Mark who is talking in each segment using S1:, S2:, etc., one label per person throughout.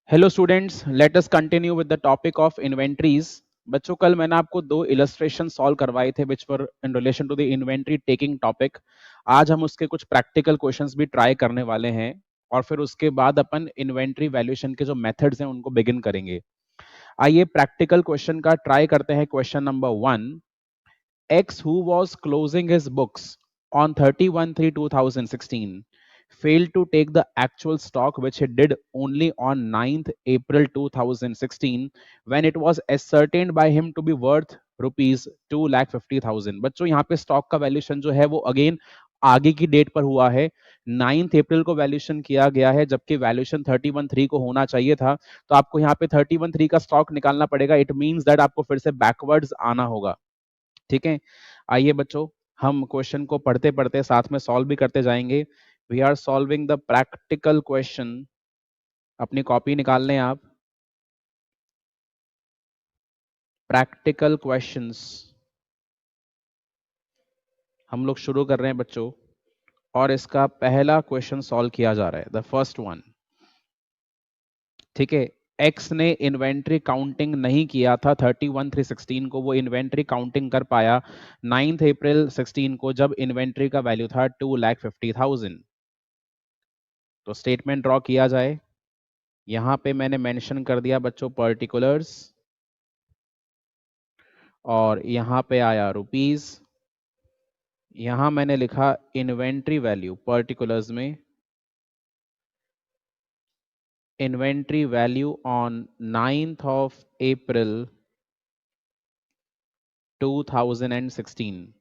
S1: Hello students, let us continue with the topic of inventories. बच्चों, कल मैंने आपको दो इलस्ट्रेशन सॉल्व करवाए थे which were in relation to the inventory taking topic. आज हम उसके कुछ प्रैक्टिकल क्वेश्चंस भी ट्राई करने वाले हैं और फिर उसके बाद अपन इन्वेंट्री वैल्यूएशन के जो मेथड्स हैं उनको बिगिन करेंगे। आइए प्रैक्टिकल क्वेश्चन का ट्राई करते हैं। Question number 1, X, who was closing his books on 31/3/2016, failed to take the actual stock which he did only on 9th April 2016 when it was ascertained by him to be worth rupees 2,50,000। बच्चों, यहाँ पे stock का valuation जो है वो again आगे की date पर हुआ है। 9th अप्रैल को वैल्यूएशन किया गया है, जबकि वैल्यूएशन 31/3 को होना चाहिए था। तो आपको यहाँ पे 31/3 का स्टॉक निकालना पड़ेगा। इट मीन्स दैट आपको फिर से बैकवर्ड्स आना होगा। ठीक है, आइए बच्चों, हम क्वेश्चन को पढ़ते पढ़ते साथ में सॉल्व भी करते जाएंगे। We are solving the practical question. अपनी कॉपी निकाल लें आप। प्रैक्टिकल क्वेश्चंस हम लोग शुरू कर रहे हैं बच्चों, और इसका पहला क्वेश्चन सॉल्व किया जा रहा है, द फर्स्ट वन। ठीक है, एक्स ने इन्वेंट्री काउंटिंग नहीं किया था 31/3/16 को, वो इन्वेंट्री काउंटिंग कर पाया 9th अप्रैल 16 को, जब इन्वेंट्री का वैल्यू था 2,50,000। तो स्टेटमेंट ड्रॉ किया जाए। यहां पे मैंने मेंशन कर दिया बच्चों पर्टिकुलर्स, और यहां पे आया रुपीस। यहां मैंने लिखा इन्वेंट्री वैल्यू पर्टिकुलर्स में, inventory value on 9th of April 2016,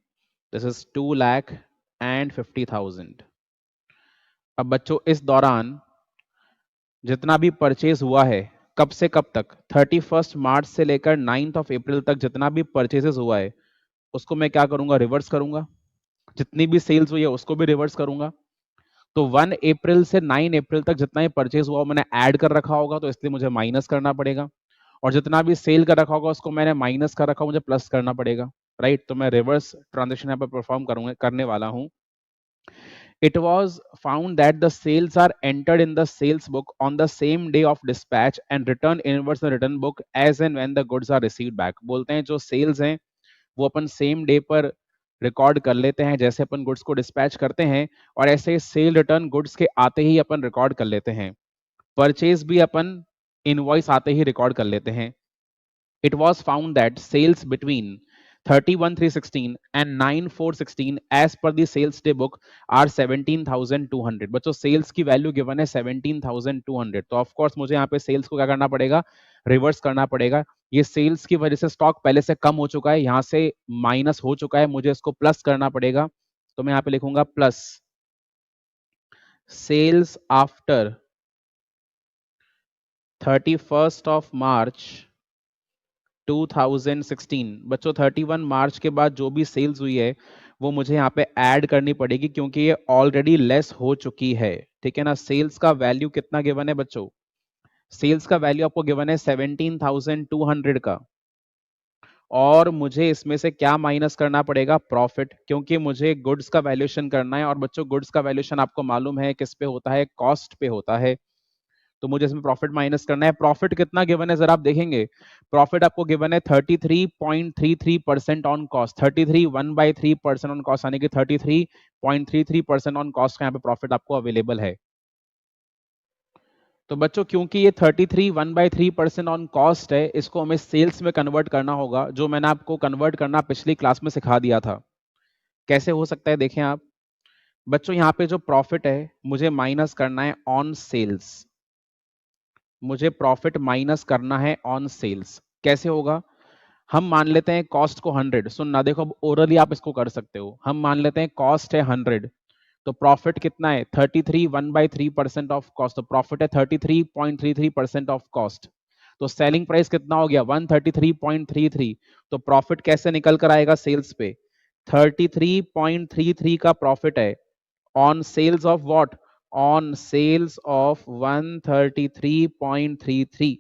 S1: this is 2,50,000। अब बच्चों, इस दौरान जितना भी परचेज हुआ है, कब से कब तक, 31 मार्च से लेकर 9th ऑफ अप्रैल तक जितना भी परचेजेस हुआ है उसको मैं क्या करूंगा, रिवर्स करूंगा। जितनी भी सेल्स हुई है उसको भी रिवर्स करूंगा। तो 1 अप्रैल से 9 अप्रैल तक जितना भी परचेज हुआ मैंने ऐड कर रखा होगा, तो इसलिए मुझे माइनस करना पड़ेगा। और जितना भी सेल कर रखा होगा उसको मैंने माइनस कर रखा, मुझे प्लस करना पड़ेगा। राइट, तो मैं रिवर्स ट्रांजेक्शन यहाँ पर परफॉर्म करूंगा, करने वाला हूं। It was found that the sales are entered in the sales book on the same day of dispatch and return inwards the return book as and when the goods are received back। बोलते हैं जो sales हैं वो अपन same day पर record कर लेते हैं, जैसे अपन गुड्स को डिस्पैच करते हैं, और ऐसे सेल रिटर्न गुड्स के आते ही अपन रिकॉर्ड कर लेते हैं। परचेज भी अपन इनवॉइस आते ही रिकॉर्ड कर लेते हैं। It was found that sales between 31/3/16 and 9/4/16 as per the sales day book are 17,200। बच्चों, सेल्स की वैल्यू गिवन है 17,200, तो ऑफ कोर्स मुझे यहाँ पे सेल्स को क्या करना पड़ेगा, रिवर्स करना पड़ेगा। ये सेल्स की वजह से स्टॉक पहले से कम हो चुका है, यहाँ से माइनस हो चुका है, मुझे इसको प्लस करना पड़ेगा। तो मैं यहाँ पे लिखूंगा plus sales after 31st of March 2016। बच्चों, 31 मार्च के बाद जो भी सेल्स हुई है वो मुझे यहाँ पे ऐड करनी पड़ेगी, क्योंकि ये ऑलरेडी लेस हो चुकी है। ठीक है ना। सेल्स का वैल्यू कितना गिवन है बच्चों, सेल्स का वैल्यू आपको गिवन है 17,200 का, और मुझे इसमें से क्या माइनस करना पड़ेगा, प्रॉफिट, क्योंकि मुझे गुड्स का वैल्यूएशन करना है। और बच्चों, गुड्स का वैल्यूएशन आपको मालूम है किस पे होता है, कॉस्ट पे होता है। तो मुझे इसमें प्रॉफिट माइनस करना है। प्रॉफिट कितना गिवन है जरा आप देखेंगे। प्रॉफिट आपको गिवन है 33.33% ऑन कॉस्ट, 33 1/3% ऑन कॉस्ट, यानी कि 33.33% ऑन कॉस्ट का यहाँ पे प्रॉफिट आपको अवेलेबल है। तो बच्चों, क्योंकि ये 33 1/3% ऑन कॉस्ट है, इसको हमें सेल्स में कन्वर्ट करना होगा, जो मैंने आपको कन्वर्ट करना पिछली क्लास में सिखा दिया था। कैसे हो सकता है देखें आप। बच्चों, यहाँ पे जो प्रॉफिट है मुझे माइनस करना है ऑन सेल्स, मुझे प्रॉफिट माइनस करना है ऑन सेल्स। कैसे होगा, हम मान लेते हैं कॉस्ट को 100। सुनना, देखो अब ओरली आप इसको कर सकते हो। हम मान लेते हैं कॉस्ट है 100, तो प्रॉफिट कितना है 33 1/3% ऑफ कॉस्ट, तो प्रॉफिट है 33.33% ऑफ कॉस्ट। तो सेलिंग प्राइस कितना हो गया 133.33। तो प्रॉफिट कैसे निकल कर आएगा सेल्स पे, 33.33 का प्रॉफिट है on sales of what, on sales of 133.33।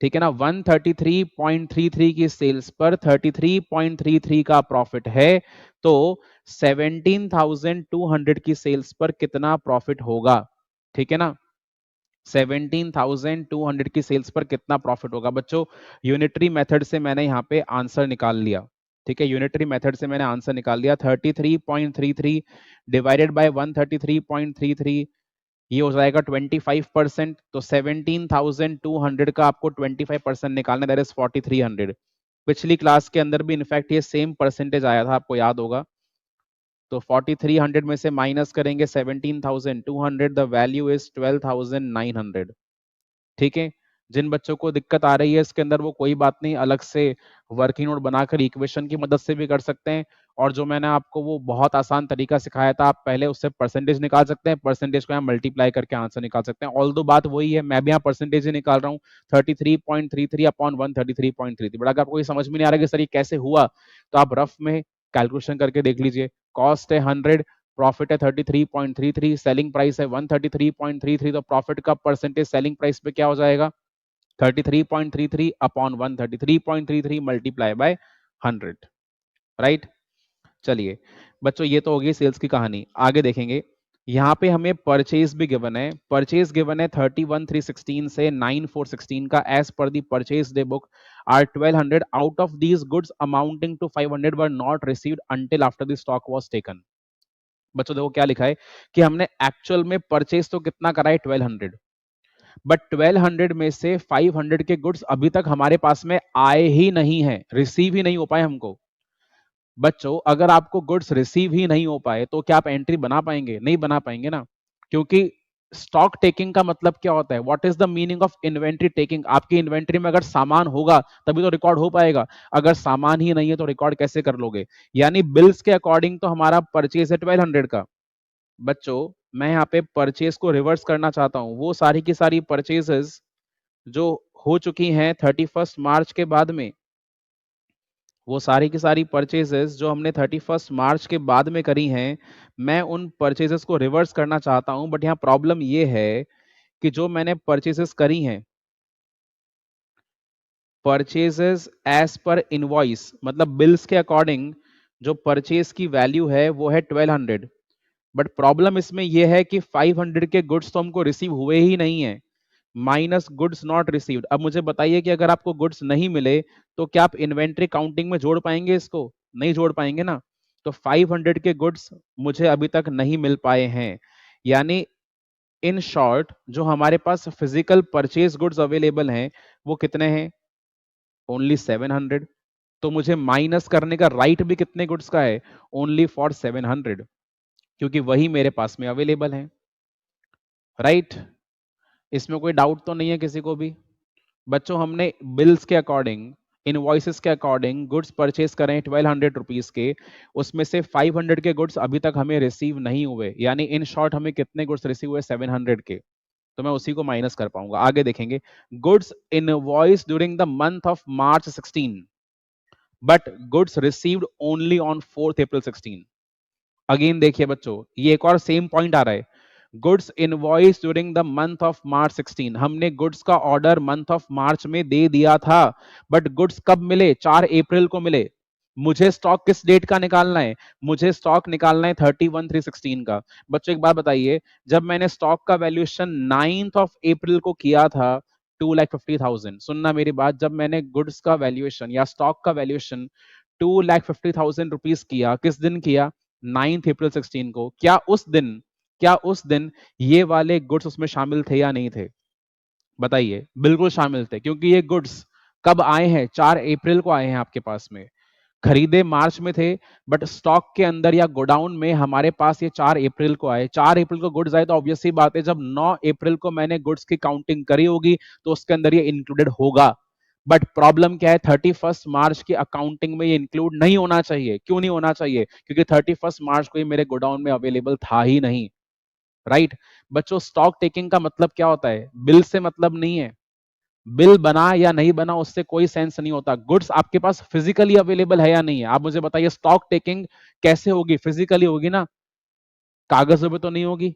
S1: ठीक है ना, 133.33 की सेल्स पर 33.33 का प्रॉफिट है, तो 17,200 की सेल्स पर कितना प्रॉफिट होगा। ठीक है ना। 17,200 की सेल्स पर कितना प्रॉफिट होगा बच्चों? यूनिटरी मेथड से मैंने यहाँ पे आंसर निकाल लिया, ठीक है, यूनिटरी मेथड से मैंने आंसर निकाल लिया। 33.33 डिवाइडेड बाय 133.33, ये हो जाएगा 25%। तो 17,200 का आपको 25% निकालना, दैट इज 4,300। पिछली क्लास के अंदर भी इनफैक्ट ये सेम परसेंटेज आया था, आपको याद होगा। तो 4,300 में से माइनस करेंगे 17,200, द वैल्यू इज 12,900। ठीक है, जिन बच्चों को दिक्कत आ रही है इसके अंदर वो कोई बात नहीं, अलग से वर्किंग नोट बनाकर इक्वेशन की मदद से भी कर सकते हैं। और जो मैंने आपको वो बहुत आसान तरीका सिखाया था, आप पहले उससे परसेंटेज निकाल सकते हैं, परसेंटेज को यहाँ मल्टीप्लाई करके आंसर निकाल सकते हैं। ऑल दो बात वही है, मैं भी यहाँ परसेंटेज ही निकाल रहा हूँ, 33.33 अपॉन 133.33। बट अगर आपको ये समझ में नहीं आ रहा कि सर ये कैसे हुआ, तो आप रफ में कैलकुलेशन करके देख लीजिए। कॉस्ट है 100, प्रॉफिट है 33.33, सेलिंग प्राइस है 133.33, तो प्रॉफिट का परसेंटेज सेलिंग प्राइस पे क्या हो जाएगा? 33.33 अपॉन 133.33 मल्टीप्लाई बाय 100, राइट। चलिए बच्चों, ये तो होगी सेल्स की कहानी। आगे देखेंगे, यहाँ पे हमें परचेज भी गिवन है। परचेज गिवन है 31,316 से 9,416 का, as per the purchase day book are 1,200 out of these goods amounting to 500 were not received until after the stock was taken. बच्चों देखो क्या लिखा है कि हमने एक्चुअल में परचेज तो कितना करा है? 1,200, बट 1,200 में से 500 के गुड्स अभी तक हमारे पास में आए ही नहीं है, रिसीव ही नहीं हो पाए हमको। बच्चों अगर आपको गुड्स रिसीव ही नहीं हो पाए तो क्या आप एंट्री बना पाएंगे? नहीं बना पाएंगे ना, क्योंकि स्टॉक टेकिंग का मतलब क्या होता है? What is the meaning of inventory taking? आपकी इन्वेंट्री में अगर सामान होगा तभी तो रिकॉर्ड हो पाएगा, अगर सामान ही नहीं है तो रिकॉर्ड कैसे कर लोगे? यानी बिल्स के अकॉर्डिंग तो हमारा परचेज है 1,200 का। बच्चों मैं यहाँ पे परचेज को रिवर्स करना चाहता हूँ, वो सारी की सारी परचेजेस जो हो चुकी हैं 31 मार्च के बाद में, वो सारी की सारी परचेजेस जो हमने 31 मार्च के बाद में करी हैं, मैं उन परचेजेस को रिवर्स करना चाहता हूं। बट यहाँ प्रॉब्लम ये है कि जो मैंने परचेजेस करी हैं, परचेजेस एज पर इनवॉइस मतलब बिल्स के अकॉर्डिंग जो परचेज की वैल्यू है वो है 1,200। बट प्रॉब्लम इसमें यह है कि 500 के गुड्स तो हमको रिसीव हुए ही नहीं है, माइनस गुड्स नॉट रिसीव्ड। अब मुझे बताइए कि अगर आपको गुड्स नहीं मिले तो क्या आप इन्वेंट्री काउंटिंग में जोड़ पाएंगे? इसको नहीं जोड़ पाएंगे ना। तो 500 के गुड्स मुझे अभी तक नहीं मिल पाए हैं, यानी इन शॉर्ट जो हमारे पास फिजिकल परचेज गुड्स अवेलेबल हैं वो कितने हैं? ओनली 700। तो मुझे माइनस करने का राइट भी कितने गुड्स का है? ओनली फॉर 700, क्योंकि वही मेरे पास में अवेलेबल है, राइट। इसमें कोई डाउट तो नहीं है किसी को भी? बच्चों हमने बिल्स के अकॉर्डिंग, इनवॉइसेस के अकॉर्डिंग गुड्स परचेज करें 1,200 रुपीज के, उसमें से 500 के गुड्स अभी तक हमें रिसीव नहीं हुए, यानी इन शॉर्ट हमें कितने गुड्स रिसीव हुए? 700 के। तो मैं उसी को माइनस कर पाऊंगा। आगे देखेंगे, goods invoice during the month of March 16 but goods received only on 4th April 16। Again देखिए बच्चों, ये एक और सेम पॉइंट आ रहा है। Goods invoice during the month of March 16, हमने गुड्स का ऑर्डर मंथ ऑफ मार्च में दे दिया था, बट गुड्स कब मिले? 4 अप्रैल को मिले। मुझे स्टॉक किस डेट का निकालना है? मुझे स्टॉक निकालना है 31/3/16 का। बच्चों एक बात बताइए, जब मैंने स्टॉक का वैल्यूएशन 9th of April को किया था 2,50,000, सुनना मेरी बात, जब मैंने गुड्स का वैल्यूएशन या स्टॉक का वैल्यूएशन 2,50,000 रुपीज किया, किस दिन किया? 9th April 16 को। क्या उस दिन ये वाले गुड्स उसमें शामिल थे या नहीं थे? बताइए। बिल्कुल शामिल थे, क्योंकि ये गुड्स कब आए हैं? 4 अप्रैल को आए हैं आपके पास में। खरीदे मार्च में थे, बट स्टॉक के अंदर या गोडाउन में हमारे पास ये 4 अप्रैल को आए। 4 अप्रैल को गुड्स आए तो ऑब्वियस सी बात है, जब 9 अप्रैल को मैंने गुड्स की काउंटिंग करी होगी तो उसके अंदर ये इंक्लूडेड होगा। बट प्रॉब्लम क्या है? 31 मार्च की अकाउंटिंग में ये इंक्लूड नहीं होना चाहिए। क्यों नहीं होना चाहिए? क्योंकि 31 मार्च को ये मेरे गोडाउन में अवेलेबल था ही नहीं, राइट। बच्चों स्टॉक टेकिंग का मतलब क्या होता है? बिल से मतलब नहीं है। बिल बना या नहीं बना उससे कोई सेंस नहीं होता, गुड्स आपके पास फिजिकली अवेलेबल है या नहीं है। आप मुझे बताइए स्टॉक टेकिंग कैसे होगी? फिजिकली होगी ना, कागजों पे तो नहीं होगी,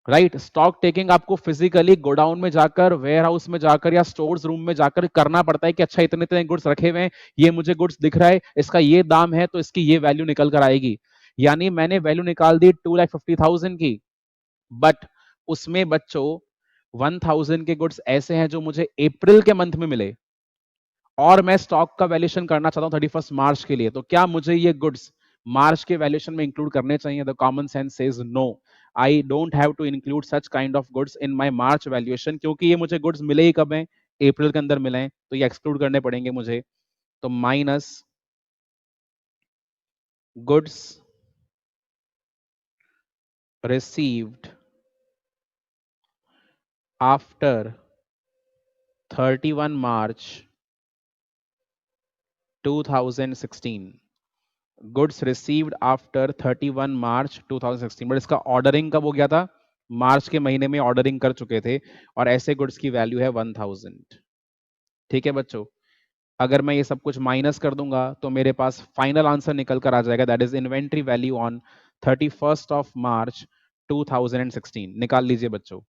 S1: राइट। स्टॉक टेकिंग आपको फिजिकली गोडाउन में जाकर, वेयर हाउस में जाकर या स्टोर्स रूम में जाकर करना पड़ता है कि अच्छा इतने इतने गुड्स रखे हुए हैं, ये मुझे गुड्स दिख रहा है, इसका ये दाम है तो इसकी ये वैल्यू निकल कर आएगी। यानी मैंने वैल्यू निकाल दी 2,50,000 की, बट उसमें बच्चों 1000 के गुड्स ऐसे हैं जो मुझे अप्रैल के मंथ में मिले और मैं स्टॉक का वैल्यूएशन करना चाहता हूं 31 मार्च के लिए, तो क्या मुझे ये गुड्स मार्च के वैल्यूएशन में इंक्लूड करने चाहिए? The common sense says no, I don't have to include such kind of goods in my March valuation, क्योंकि ये मुझे गुड्स मिले ही कब हैं? अप्रैल के अंदर मिले हैं, तो ये एक्सक्लूड करने पड़ेंगे मुझे। तो minus goods received after 31 March 2016, goods received after 31 March 2016, but इसका ऑर्डरिंग कब हो गया था? मार्च के महीने में ऑर्डरिंग कर चुके थे, और ऐसे गुड्स की वैल्यू है 1000। ठीक है बच्चों, अगर मैं ये सब कुछ माइनस कर दूंगा तो मेरे पास फाइनल आंसर निकल कर आ जाएगा, that is inventory value on 31st of March 2016। निकाल लीजिए बच्चों,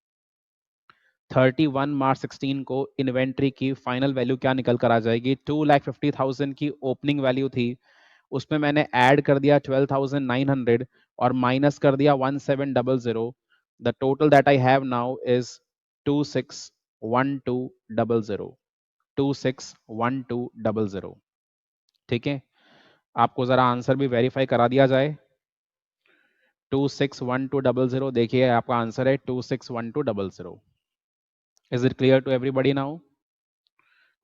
S1: 31 मार्च 16 को इन्वेंट्री की फाइनल वैल्यू क्या निकल कर आ जाएगी? 2,50,000 की ओपनिंग वैल्यू थी, उसमें मैंने ऐड कर दिया 12,900 और माइनस कर दिया 1700। The total that I have now is 261200, 261200। ठीक है, आपको जरा आंसर भी वेरीफाई करा दिया जाए। 261200, देखिए आपका आंसर है 261200। Is it clear to everybody now?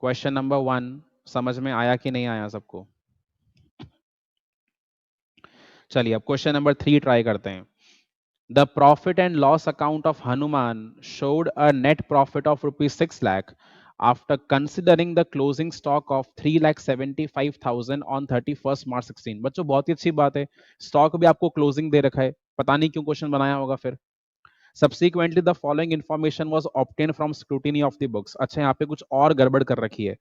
S1: Question number 1 समझ में आया कि नहीं आया सबको? चलिए अब क्वेश्चन नंबर 3 ट्राई करते हैं। The profit and loss account of Hanuman showed a net profit of rupees 6 lakh after considering the closing stock of 3,75,000 on 31st March 16। बच्चों बहुत ही अच्छी बात है, स्टॉक भी आपको क्लोजिंग दे रखा है, पता नहीं क्यों क्वेश्चन बनाया होगा फिर। Subsequently, the following information was obtained from scrutiny of the books। अच्छा यहाँ पे कुछ और गड़बड़ कर रखी है।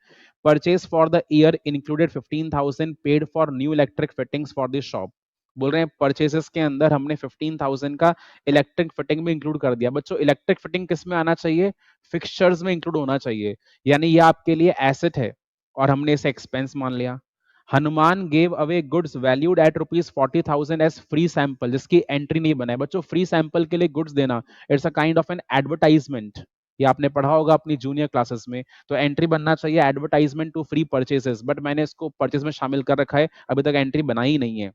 S1: Purchase for the year included 15,000 paid for new electric fittings for the shop। बोल रहे हैं परचेसेस के अंदर हमने 15,000 का इलेक्ट्रिक फिटिंग भी इंक्लूड कर दिया। बच्चों इलेक्ट्रिक फिटिंग किस में आना चाहिए? फिक्सचर्स में इंक्लूड होना चाहिए, यानी ये आपके लिए एसेट है और हमने इसे एक्सपेंस मान लिया। Hanuman gave away goods valued at ₹40,000 as free sample, जिसकी एंट्री नहीं बनाए। बच्चों फ्री सैंपल के लिए गुड्स देना, it's a kind of an advertisement, ये आपने पढ़ा होगा अपनी जूनियर क्लासेस में। तो एंट्री बनना चाहिए advertisement to free purchases, but मैंने इसको परचेज में शामिल कर रखा है, अभी तक एंट्री बनाई ही नहीं है।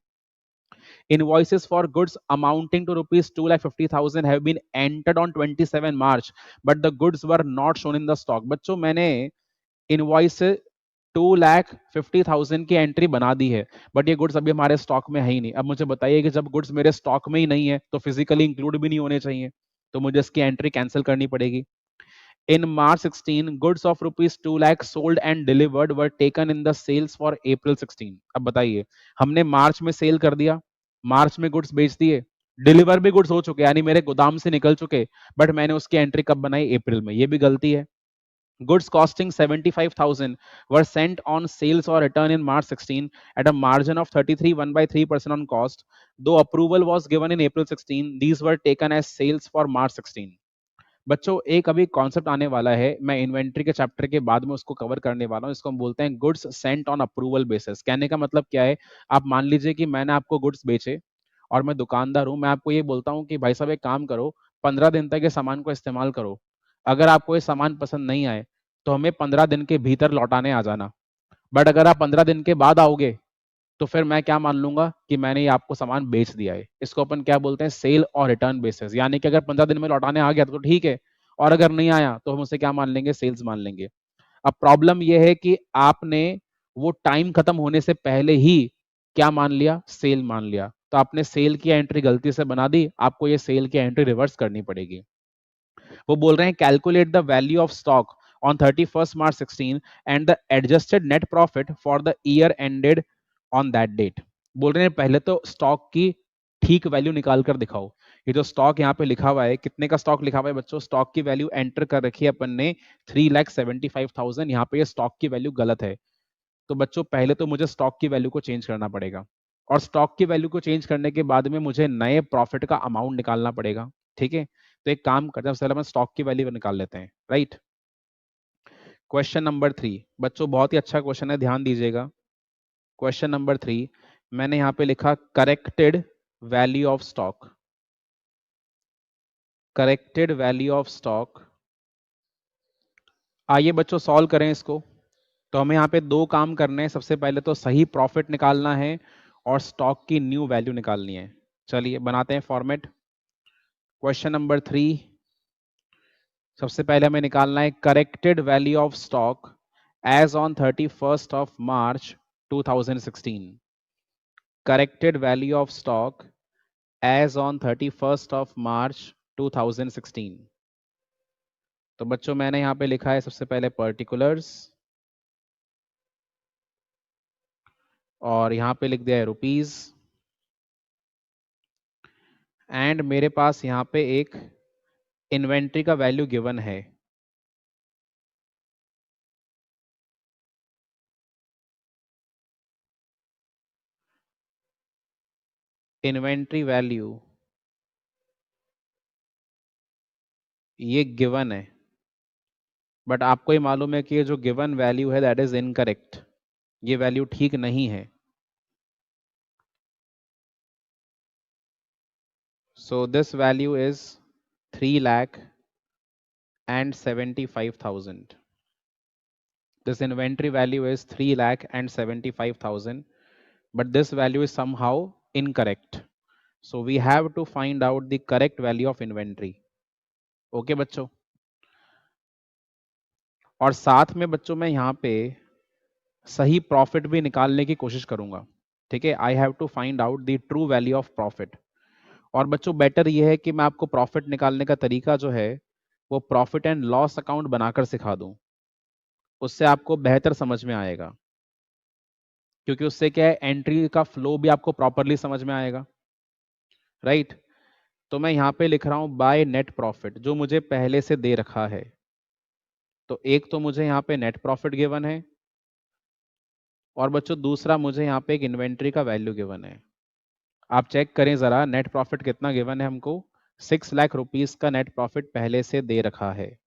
S1: Invoices for goods amounting to rupees 2,50,000 have been entered on 27 March, but the goods were not shown in the stock। बच्चों मैंने इनवॉइस 2,50,000 की एंट्री बना दी है, बट ये गुड्स अभी हमारे स्टॉक में है ही नहीं। अब मुझे बताइए कि जब गुड्स मेरे स्टॉक में ही नहीं है तो फिजिकली इंक्लूड भी नहीं होने चाहिए, तो मुझे इसकी एंट्री कैंसिल करनी पड़ेगी। In March 16, goods of rupees 2 lakh sold and delivered were taken in the sales for April 16। अब बताइए, हमने मार्च में सेल कर दिया, मार्च में गुड्स बेच दिए, डिलीवर भी गुड्स हो चुके, यानी मेरे गोदाम से निकल चुके, बट मैंने उसकी एंट्री कब बनाई? अप्रैल में। ये भी गलती है। Goods costing 75,000 were sent on sales or return in March 16 at a margin of 33 1/3% on cost. Though approval was given in April 16, these were taken as sales for March 16। बच्चों एक अभी कॉन्सेप्ट आने वाला है, मैं इन्वेंट्री के chapter के बाद में उसको कवर करने वाला हूँ, इसको हम बोलते हैं goods Saint on approval basis. कहने का मतलब क्या है? आप मान लीजिए कि मैंने आपको गुड्स बेचे और मैं दुकानदार हूँ, मैं आपको ये बोलता हूँ कि भाई साहब एक काम करो, 15 दिन तक ये सामान को इस्तेमाल करो, अगर आपको ये सामान पसंद नहीं आए तो हमें 15 दिन के भीतर लौटाने आ जाना। बट अगर आप 15 दिन के बाद आओगे तो फिर मैं क्या मान लूंगा कि मैंने ये आपको सामान बेच दिया है। इसको अपन क्या बोलते हैं? सेल और रिटर्न बेसिस, यानी कि अगर 15 दिन में लौटाने आ गया तो ठीक है, और अगर नहीं आया तो हम उसे क्या मान लेंगे? सेल्स मान लेंगे। अब प्रॉब्लम यह है कि आपने वो टाइम खत्म होने से पहले ही क्या मान लिया? सेल मान लिया, तो आपने सेल की एंट्री गलती से बना दी, आपको ये सेल की एंट्री रिवर्स करनी पड़ेगी। वो बोल रहे हैं calculate the value of stock on 31st March 16 and the adjusted net profit for the year ended on that date. बोल रहे हैं पहले तो स्टॉक की ठीक वैल्यू निकाल कर दिखाओ। ये जो स्टॉक यहाँ पे लिखा हुआ है, कितने का स्टॉक लिखा हुआ है बच्चों? स्टॉक की वैल्यू एंटर कर रखी है अपन ने 3,75,000, यहाँ पे ये स्टॉक की वैल्यू गलत है। तो बच्चों पहले तो मुझे स्टॉक की वैल्यू को चेंज करना पड़ेगा, और स्टॉक की वैल्यू को चेंज करने के बाद में मुझे नए प्रॉफिट का अमाउंट निकालना पड़ेगा। ठीक है, तो एक काम करते हैं, पहले हम स्टॉक की वैल्यू निकाल लेते हैं। राइट, क्वेश्चन नंबर 3 बच्चों बहुत ही अच्छा क्वेश्चन है, ध्यान दीजिएगा। क्वेश्चन नंबर 3 मैंने यहां पे लिखा corrected value of stock, corrected value of stock आइए बच्चों सॉल्व करें इसको। तो हमें यहाँ पे दो काम करने हैं। सबसे पहले तो सही प्रॉफिट निकालना है और स्टॉक की न्यू वैल्यू निकालनी है। चलिए बनाते हैं फॉर्मेट। क्वेश्चन नंबर 3, सबसे पहले हमें निकालना है corrected value of stock as on 31 March 2016। Corrected value of stock as on 31 March 2016। तो बच्चों मैंने यहाँ पे लिखा है सबसे पहले पर्टिकुलर्स और यहाँ पे लिख दिया है रुपीज, एंड मेरे पास यहाँ पे एक इन्वेंट्री का वैल्यू गिवन है। इन्वेंट्री वैल्यू ये गिवन है, बट आपको ही मालूम है कि ये जो गिवन वैल्यू है दैट इज इनकरेक्ट। ये वैल्यू ठीक नहीं है। So this value is 3,75,000। This inventory value is 3,75,000, but this value is somehow incorrect. So we have to find out the correct value of inventory. Okay बच्चों, और साथ में बच्चों मैं यहाँ पे सही प्रॉफिट भी निकालने की कोशिश करूंगा। ठीक है, I have to find out the true value of profit. और बच्चों बेटर ये है कि मैं आपको प्रॉफिट निकालने का तरीका जो है वो प्रॉफिट एंड लॉस अकाउंट बनाकर सिखा दूं। उससे आपको बेहतर समझ में आएगा, क्योंकि उससे क्या है एंट्री का फ्लो भी आपको प्रॉपरली समझ में आएगा। राइट, तो मैं यहाँ पे लिख रहा हूँ बाय नेट प्रॉफिट जो मुझे पहले से दे रखा है। तो एक तो मुझे यहाँ पे नेट प्रॉफिट गिवन है, और बच्चों दूसरा मुझे यहाँ पे एक इन्वेंट्री का वैल्यू गिवन है। आप चेक करें जरा नेट प्रॉफिट कितना गिवन है हमको। 6 लाख रुपीस का नेट प्रॉफिट पहले से दे रखा है,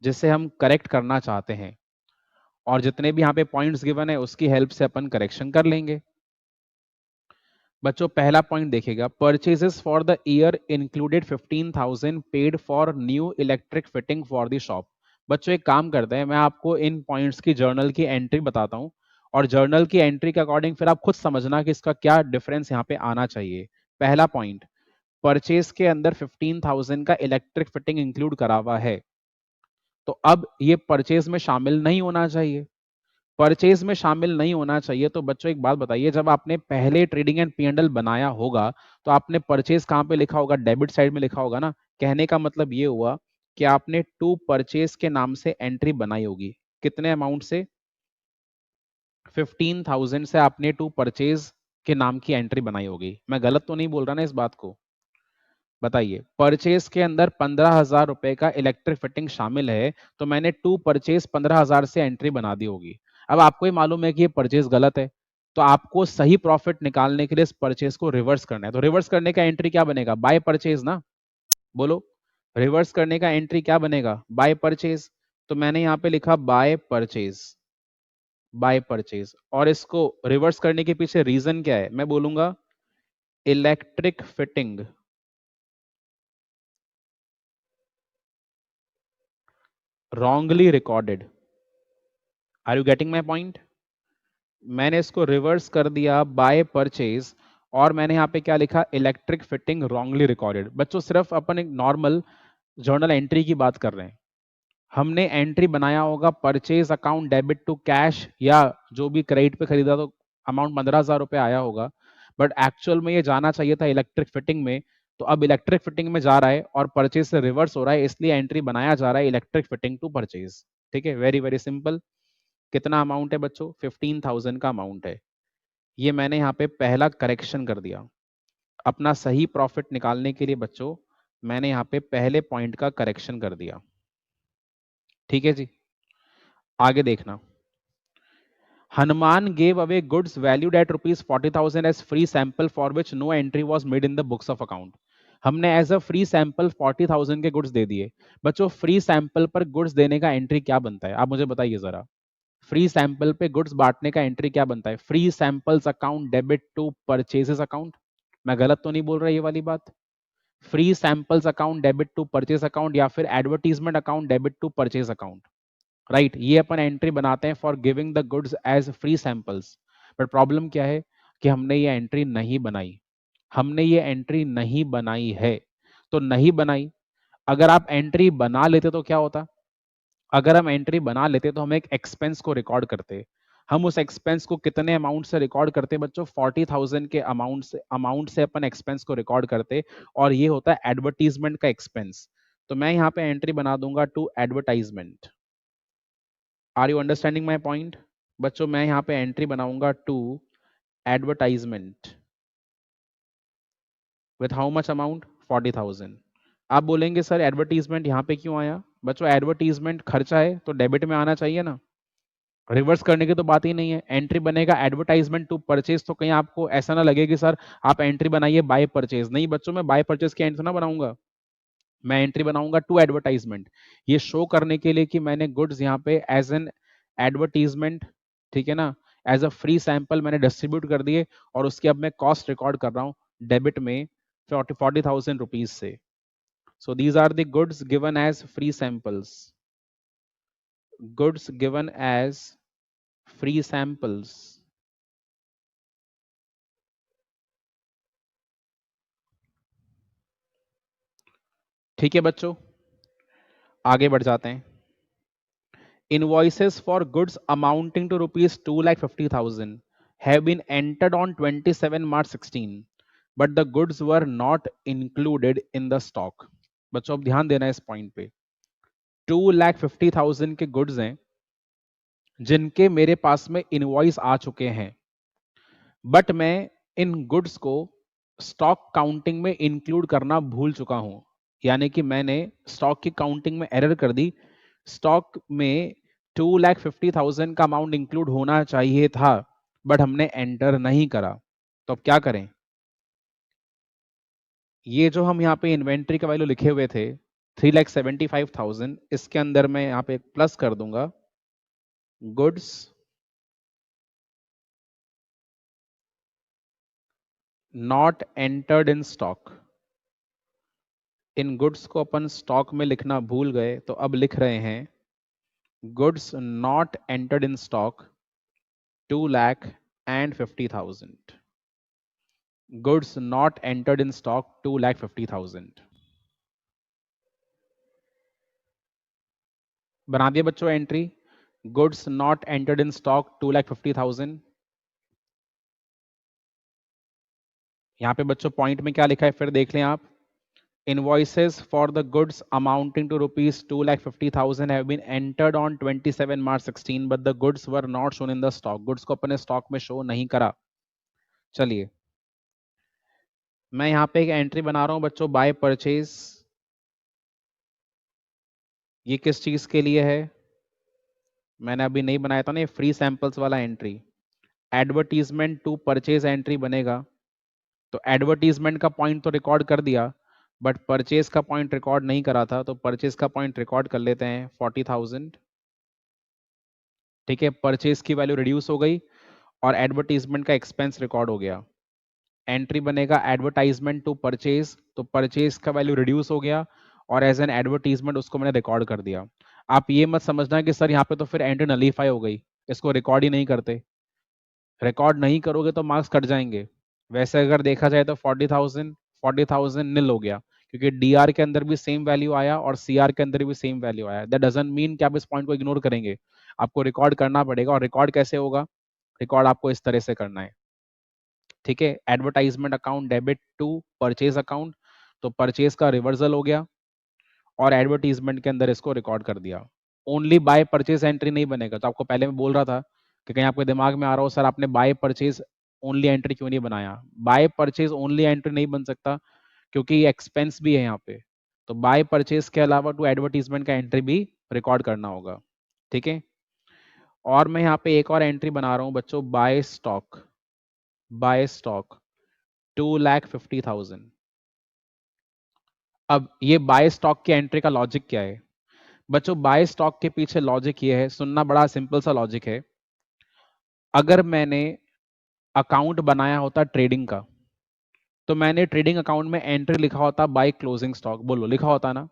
S1: जिसे हम करेक्ट करना चाहते हैं। और जितने भी यहाँ पे पॉइंट्स गिवन है उसकी हेल्प से अपन करेक्शन कर लेंगे। बच्चों पहला पॉइंट देखिएगा, purchases for the year included 15,000 paid for new electric fitting for the shop. बच्चों एक काम करते हैं, मैं आपको इन पॉइंट्स की जर्नल की एंट्री बताता हूं, और जर्नल की एंट्री के अकॉर्डिंग फिर आप खुद समझना कि इसका क्या डिफरेंस यहाँ पे आना चाहिए। पहला पॉइंट, परचेज के अंदर 15,000 का इलेक्ट्रिक फिटिंग इंक्लूड करा हुआ है, तो अब ये परचेज में शामिल नहीं होना चाहिए। परचेज में शामिल नहीं होना चाहिए, तो बच्चों एक बात बताइए, जब आपने पहले ट्रेडिंग एंड P&L बनाया होगा तो आपने परचेज कहाँ पे लिखा होगा? डेबिट साइड में लिखा होगा ना। कहने का मतलब ये हुआ कि आपने टू परचेज के नाम से एंट्री बनाई होगी। कितने अमाउंट से? 15,000 से आपने टू परचेज के नाम की एंट्री बनाई होगी। मैं गलत तो नहीं बोल रहा ना इस बात को? बताइए, परचेज के अंदर 15,000 रुपए का इलेक्ट्रिक फिटिंग शामिल है, तो मैंने टू परचेज 15,000 से एंट्री बना दी होगी। अब आपको ही मालूम है कि ये परचेज गलत है, तो आपको सही प्रॉफिट निकालने के लिए इस परचेज को रिवर्स करना है। तो रिवर्स करने का एंट्री क्या बनेगा? बाय परचेज ना। बोलो, रिवर्स करने का एंट्री क्या बनेगा? By purchase. तो मैंने यहाँ पे लिखा बाय परचेज, बाय परचेज। और इसको रिवर्स करने के पीछे रीजन क्या है? मैं बोलूंगा electric fitting wrongly recorded। Are you getting my point? मैंने इसको रिवर्स कर दिया बाय परचेज, और मैंने यहाँ पे क्या लिखा? Electric fitting wrongly recorded. बच्चों सिर्फ अपन एक नॉर्मल जर्नल एंट्री की बात कर रहे हैं। हमने एंट्री बनाया होगा purchase account debit to cash, या जो भी क्रेडिट पे खरीदा तो अमाउंट 15,000 रुपये आया होगा, बट एक्चुअल में ये जाना चाहिए था इलेक्ट्रिक फिटिंग में। तो अब इलेक्ट्रिक फिटिंग में जा रहा है और परचेज से रिवर्स हो रहा है, इसलिए एंट्री बनाया जा रहा है इलेक्ट्रिक फिटिंग टू परचेज। ठीक है, वेरी वेरी सिंपल। कितना अमाउंट है बच्चों? 15,000 का अमाउंट है। ये मैंने यहाँ पे पहला करेक्शन कर दिया। अपना सही प्रॉफिट निकालने के लिए बच्चों मैंने यहाँ पे पहले पॉइंट का करेक्शन कर दिया। ठीक है जी, आगे देखना। Hanuman gave away goods valued at ₹40,000 as free sample for which no entry was made in the books of account. हमने एज अ फ्री सैंपल 40,000 के गुड्स दे दिए। बच्चों फ्री सैंपल पर गुड्स देने का एंट्री क्या बनता है? आप मुझे बताइए जरा। फ्री सैंपल पे गुड्स बांटने का एंट्री क्या बनता है? Free samples account debit to purchases account. मैं गलत तो नहीं बोल रहा ये वाली बात? Free samples account debit to purchase account, या फिर advertisement account debit to purchase account. Right, ये अपन एंट्री बनाते हैं for giving the goods as free samples. But problem क्या है कि हमने ये एंट्री नहीं बनाई, हमने ये एंट्री नहीं बनाई है। तो नहीं बनाई, अगर आप एंट्री बना लेते तो क्या होता? अगर हम एंट्री बना लेते तो हम एक एक्सपेंस को रिकॉर्ड करते। हम उस एक्सपेंस को कितने अमाउंट से रिकॉर्ड करते बच्चों? 40,000 के अमाउंट से अपन एक्सपेंस को रिकॉर्ड करते, और ये होता है एडवर्टीजमेंट का एक्सपेंस। तो मैं यहाँ पे एंट्री बना दूंगा to advertisement. Are you understanding my point? बच्चों मैं यहाँ पे एंट्री बनाऊंगा to advertisement with how much amount? 40,000। आप बोलेंगे सर एडवर्टीजमेंट यहाँ पे क्यों आया? बच्चों एडवर्टीजमेंट खर्चा है तो डेबिट में आना चाहिए ना, रिवर्स करने की तो बात ही नहीं है। एंट्री बनेगा एडवर्टाइजमेंट टू परचेज, तो कहीं आपको ऐसा ना लगे कि सर आप एंट्री बनाइए बाय परचेज। नहीं बच्चों, मैं बाय परचेज की एंट्री ना बनाऊंगा, मैं एंट्री बनाऊंगा टू एडवर्टाइजमेंट, ये शो करने के लिए कि मैंने गुड्स यहाँ पे एज एन एडवर्टीजमेंट, ठीक है ना, एज अ फ्री सैंपल मैंने डिस्ट्रीब्यूट कर दिए, और उसकी अब मैं कॉस्ट रिकॉर्ड कर रहा हूँ डेबिट में 40,000 रुपीज से। So these are the goods given as free samples, goods given as free samples. ठीक है बच्चों, आगे बढ़ जाते हैं। Invoices for goods amounting to rupees 2,50,000 have been entered on 27 March 16, but the goods were not included in the stock. बच्चों अब ध्यान देना है इस पॉइंट पे। 2,50,000 के गुड्स हैं जिनके मेरे पास में इनवॉइस आ चुके हैं, बट मैं इन गुड्स को स्टॉक काउंटिंग में इंक्लूड करना भूल चुका हूं। यानी कि मैंने स्टॉक की काउंटिंग में एरर कर दी, स्टॉक में 2,50,000 का अमाउंट इंक्लूड होना चाहिए था, बट हमने एंटर नहीं करा। तो अब क्या करें? ये जो हम यहाँ पे इन्वेंट्री का वैल्यू लिखे हुए थे 3,75,000, इसके अंदर मैं यहाँ पे एक प्लस कर दूंगा, goods not entered in stock. In goods को अपन स्टॉक में लिखना भूल गए, तो अब लिख रहे हैं goods not entered in stock 2,50,000, goods not entered in stock 2,50,000। बना दिए बच्चों entry, goods not entered in stock 2,50,000। यहां पे बच्चों पॉइंट में क्या लिखा है फिर देख लें आप। Invoices for the goods amounting to rupees 2,50,000 have been entered on 27 March 16, but the goods were not shown in the stock. Goods को अपने स्टॉक में शो नहीं करा। चलिए मैं यहाँ पे एक एंट्री बना रहा हूं बच्चों, बाय परचेज। ये किस चीज के लिए है? मैंने अभी नहीं बनाया था ना, ये फ्री सैंपल्स वाला entry. Advertisement to purchase entry बनेगा, तो एडवर्टीजमेंट का पॉइंट तो रिकॉर्ड कर दिया, बट परचेज का पॉइंट रिकॉर्ड नहीं करा था, तो परचेज का पॉइंट रिकॉर्ड कर लेते हैं 40,000। ठीक है, परचेज की वैल्यू रिड्यूस हो गई और एडवर्टीजमेंट का एक्सपेंस रिकॉर्ड हो गया। एंट्री बनेगा एडवर्टाइजमेंट टू परचेज, तो परचेज का वैल्यू रिड्यूस हो गया और एज एन एडवर्टीजमेंट उसको मैंने रिकॉर्ड कर दिया। आप ये मत समझना कि सर यहाँ पे तो फिर एंट्री नलीफाई हो गई, इसको रिकॉर्ड ही नहीं करते। रिकॉर्ड नहीं करोगे तो मार्क्स कट जाएंगे। वैसे अगर देखा जाए तो 40,000 निल हो गया, क्योंकि डीआर के अंदर भी सेम वैल्यू आया और सीआर के अंदर भी सेम वैल्यू आया। दैट डजंट मीन कि आप इस पॉइंट को इग्नोर करेंगे, आपको रिकॉर्ड करना पड़ेगा। और रिकॉर्ड कैसे होगा? रिकॉर्ड आपको इस तरह से करना है। ठीक है, advertisement account debit to purchase account, तो परचेज का रिवर्सल हो गया और एडवर्टीजमेंट के अंदर इसको रिकॉर्ड कर दिया। ओनली बाय परचेज एंट्री नहीं बनेगा। तो आपको पहले मैं बोल रहा था कि कहीं आपके दिमाग में आ रहा हो सर आपने बाय परचेज ओनली एंट्री क्यों नहीं बनाया? बाय परचेज ओनली एंट्री नहीं बन सकता क्योंकि एक्सपेंस भी है यहाँ पे। तो बाय परचेज के अलावा टू एडवर्टीजमेंट का एंट्री भी रिकॉर्ड करना होगा। ठीक है, और मैं यहाँ पे एक और एंट्री बना रहा हूँ बच्चों, बाय स्टॉक। Bye stock 2,50,000। अब ये बाय स्टॉक की एंट्री का लॉजिक क्या है बच्चों? बाय स्टॉक के पीछे लॉजिक ये है, सुनना, बड़ा सिंपल सा लॉजिक है। अगर मैंने अकाउंट बनाया होता ट्रेडिंग का, तो मैंने ट्रेडिंग अकाउंट में एंट्री लिखा होता बाय क्लोजिंग स्टॉक। बोलो लिखा होता ना?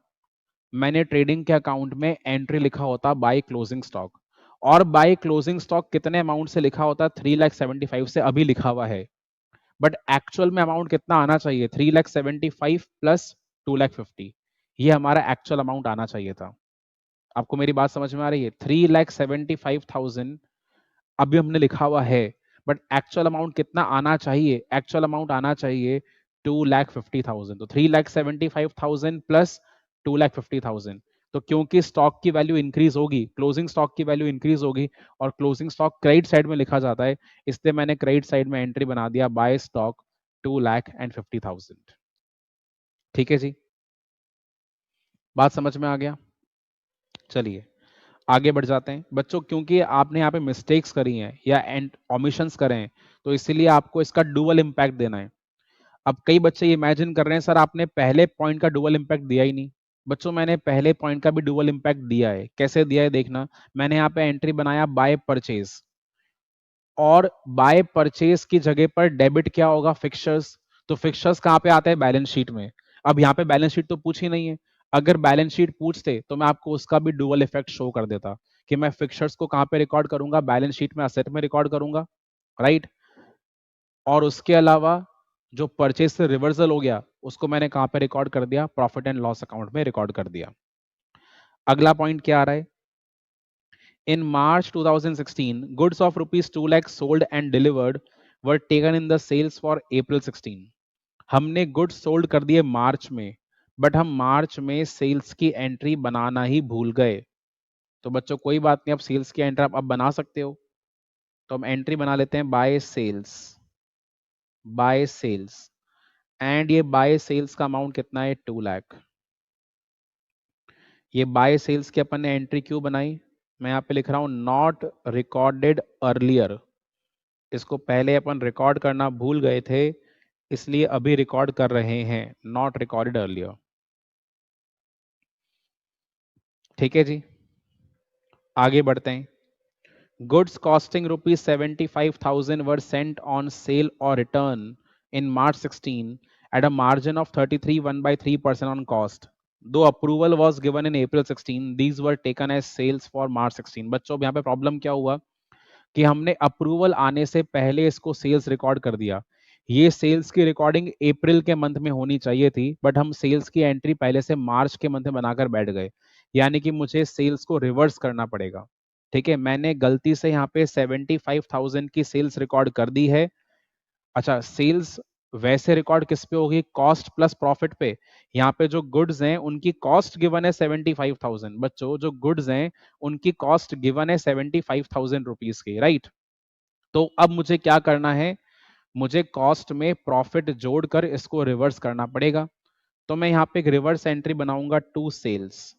S1: मैंने ट्रेडिंग के अकाउंट में एंट्री लिखा होता बाय क्लोजिंग स्टॉक, और बाय क्लोजिंग स्टॉक कितने अमाउंट से लिखा होता, 3,75,000 से अभी लिखा हुआ है, बट एक्चुअल में अमाउंट कितना आना चाहिए, 3,75,000 प्लस 2,50,000, ये हमारा एक्चुअल अमाउंट आना चाहिए था। आपको मेरी बात समझ में आ रही है? 3,75,000 अभी हमने लिखा हुआ है, बट एक्चुअल अमाउंट कितना आना चाहिए, एक्चुअल अमाउंट आना चाहिए 2,50,000। तो 3,75,000 प्लस 2,50,000, तो क्योंकि स्टॉक की वैल्यू इंक्रीज होगी, क्लोजिंग स्टॉक की वैल्यू इंक्रीज होगी, और क्लोजिंग स्टॉक क्रेडिट साइड में लिखा जाता है, इसलिए मैंने क्रेडिट साइड में एंट्री बना दिया बाय स्टॉक 2,50,000। ठीक है जी, बात समझ में आ गया? चलिए आगे बढ़ जाते हैं बच्चों, क्योंकि आपने यहाँ पे मिस्टेक्स करी हैं या ओमिशंस करे हैं, तो इसीलिए आपको इसका डुअल इम्पैक्ट देना है। अब कई बच्चे ये इमेजिन कर रहे हैं सर आपने पहले पॉइंट का डुअल इम्पैक्ट दिया ही नहीं। बच्चों मैंने पहले पॉइंट का भी डुअल इम्पैक्ट दिया है। कैसे दिया है देखना, मैंने यहाँ पे एंट्री बनाया बाय परचेज, और बाय परचेज की जगह पर डेबिट क्या होगा, फिक्सर्स। तो फिक्सर्स कहाँ पे आते हैं, बैलेंस शीट में। अब यहाँ पे बैलेंस शीट तो पूछी नहीं है, अगर बैलेंस शीट पूछते तो मैं आपको उसका भी डुअल इफेक्ट शो कर देता, कि मैं फिक्सर्स को कहाँ पे रिकॉर्ड करूंगा, बैलेंस शीट में, असेट में रिकॉर्ड करूंगा, राइट। और उसके अलावा जो परचेज से रिवर्सल हो गया उसको मैंने कहाँ पे रिकॉर्ड कर दिया, प्रॉफिट एंड लॉस अकाउंट में रिकॉर्ड कर दिया। अगला पॉइंट क्या आ रहा है, in March 2016 goods of rupees 2 lakh sold and delivered were taken in the sales for April 16। हमने गुड्स सोल्ड कर दिए मार्च में, बट हम मार्च में सेल्स की एंट्री बनाना ही भूल गए। तो बच्चों कोई बात नहीं, अब सेल्स की एंट्री आप अब बना सकते हो। तो हम एंट्री बना लेते हैं by sales, by sales, and ये बाय सेल्स का अमाउंट कितना है, 2 लाख। ये बाय सेल्स की अपन ने एंट्री क्यों बनाई, मैं यहाँ पे लिख रहा हूं नॉट रिकॉर्डेड अर्लियर, इसको पहले अपन रिकॉर्ड करना भूल गए थे, इसलिए अभी रिकॉर्ड कर रहे हैं, नॉट रिकॉर्डेड अर्लियर। ठीक है जी, आगे बढ़ते हैं। Goods costing rupees 75,000 were sent on sale और return in March 16 at a margin of 33.13% on cost. Though approval was given in April 16, these were taken as sales for March 16। बच्चों अब यहाँ पे प्रॉब्लम क्या हुआ कि हमने अप्रूवल आने से पहले इसको सेल्स रिकॉर्ड कर दिया। ये सेल्स की रिकॉर्डिंग अप्रैल के मंथ में होनी चाहिए थी, बट हम सेल्स की एंट्री पहले से मार्च के मंथ में बनाकर बैठ गए, यानी कि मुझे सेल्स को रिवर्स करना पड़ेगा। ठीक है, मैंने गलती से यहाँ पे 75,000 की सेल्स रिकॉर्ड कर दी है। अच्छा, सेल्स वैसे रिकॉर्ड किस पे होगी, कॉस्ट प्लस प्रॉफिट पे। यहाँ पे जो गुड्स हैं उनकी कॉस्ट गिवन है 75,000। बच्चों जो गुड्स हैं उनकी कॉस्ट गिवन है 75,000 रुपीज की, राइट। तो अब मुझे क्या करना है, मुझे कॉस्ट में प्रॉफिट जोड़कर इसको रिवर्स करना पड़ेगा। तो मैं यहाँ पे एक रिवर्स एंट्री बनाऊंगा, टू सेल्स,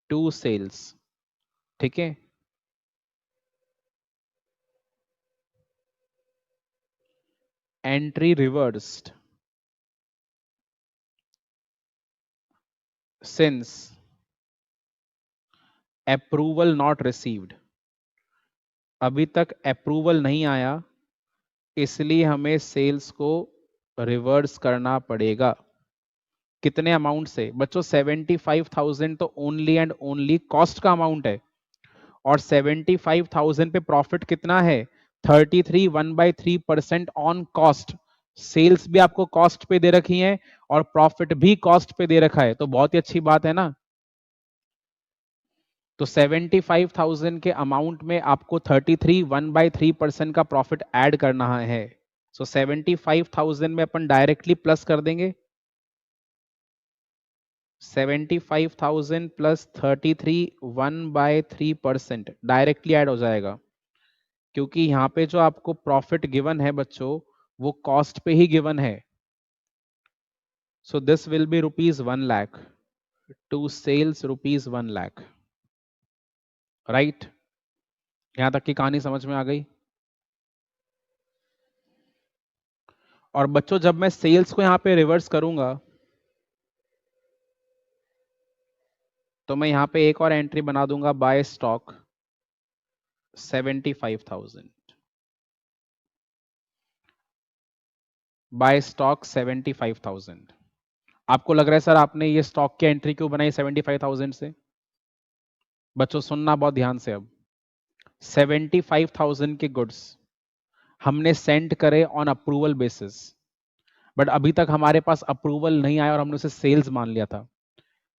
S1: टू सेल्स। ठीक है, entry reversed since approval not received, अभी तक अप्रूवल नहीं आया, इसलिए हमें सेल्स को रिवर्स करना पड़ेगा। कितने अमाउंट से बच्चों, 75,000 तो ओनली एंड ओनली कॉस्ट का अमाउंट है, और 75,000 पे प्रॉफिट कितना है, 33.13% ऑन कॉस्ट। सेल्स भी आपको कॉस्ट पे दे रखी है और प्रॉफिट भी कॉस्ट पे दे रखा है, तो बहुत ही अच्छी बात है ना। तो 75,000 के अमाउंट में आपको 33.13% का प्रॉफिट ऐड करना है। सो 75,000 में अपन डायरेक्टली प्लस कर देंगे, 75,000 प्लस 33.13% डायरेक्टली ऐड हो जाएगा, क्योंकि यहाँ पे जो आपको प्रॉफिट गिवन है बच्चों वो कॉस्ट पे ही गिवन है। So this will be rupees 1 lakh to sales rupees 1 lakh, right. यहां तक की कहानी समझ में आ गई। और बच्चों जब मैं सेल्स को यहां पे रिवर्स करूंगा तो मैं यहां पे एक और एंट्री बना दूंगा, बाय स्टॉक 75,000, बाय स्टॉक 75,000। आपको लग रहा है सर आपने ये स्टॉक की एंट्री क्यों बनाई 75,000 से? बच्चों सुनना बहुत ध्यान से अब। 75,000 के गुड्स हमने सेंड करे ऑन अप्रूवल बेसिस, बट अभी तक हमारे पास अप्रूवल नहीं आया और हमने उसे सेल्स मान लिया था।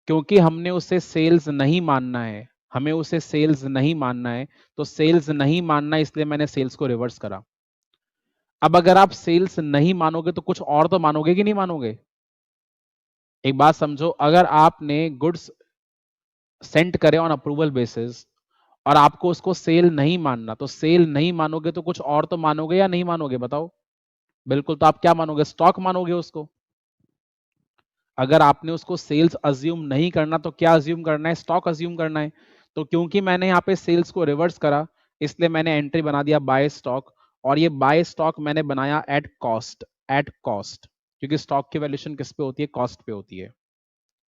S1: क्योंकि हमने उसे सेल्स नहीं मानना है, हमें उसे सेल्स नहीं मानना है, तो सेल्स नहीं मानना है, इसलिए मैंने सेल्स को रिवर्स करा। अब अगर आप सेल्स नहीं मानोगे तो कुछ और तो मानोगे कि नहीं मानोगे? एक बात समझो, अगर आपने गुड्स सेंड करे ऑन अप्रूवल बेसिस और आपको उसको सेल नहीं मानना, तो सेल नहीं मानोगे तो कुछ और तो मानोगे या नहीं मानोगे? बताओ। बिल्कुल, तो आप क्या मानोगे? स्टॉक मानोगे उसको। अगर आपने उसको सेल्स अज्यूम नहीं करना तो क्या अज्यूम करना है? स्टॉक अज्यूम करना है। तो क्योंकि मैंने यहाँ पे सेल्स को रिवर्स करा, इसलिए मैंने एंट्री बना दिया बाय स्टॉक, और ये बाय स्टॉक मैंने बनाया एट कॉस्ट, एट कॉस्ट, क्योंकि स्टॉक की वैल्यूएशन किस पे होती है? कॉस्ट पे होती है।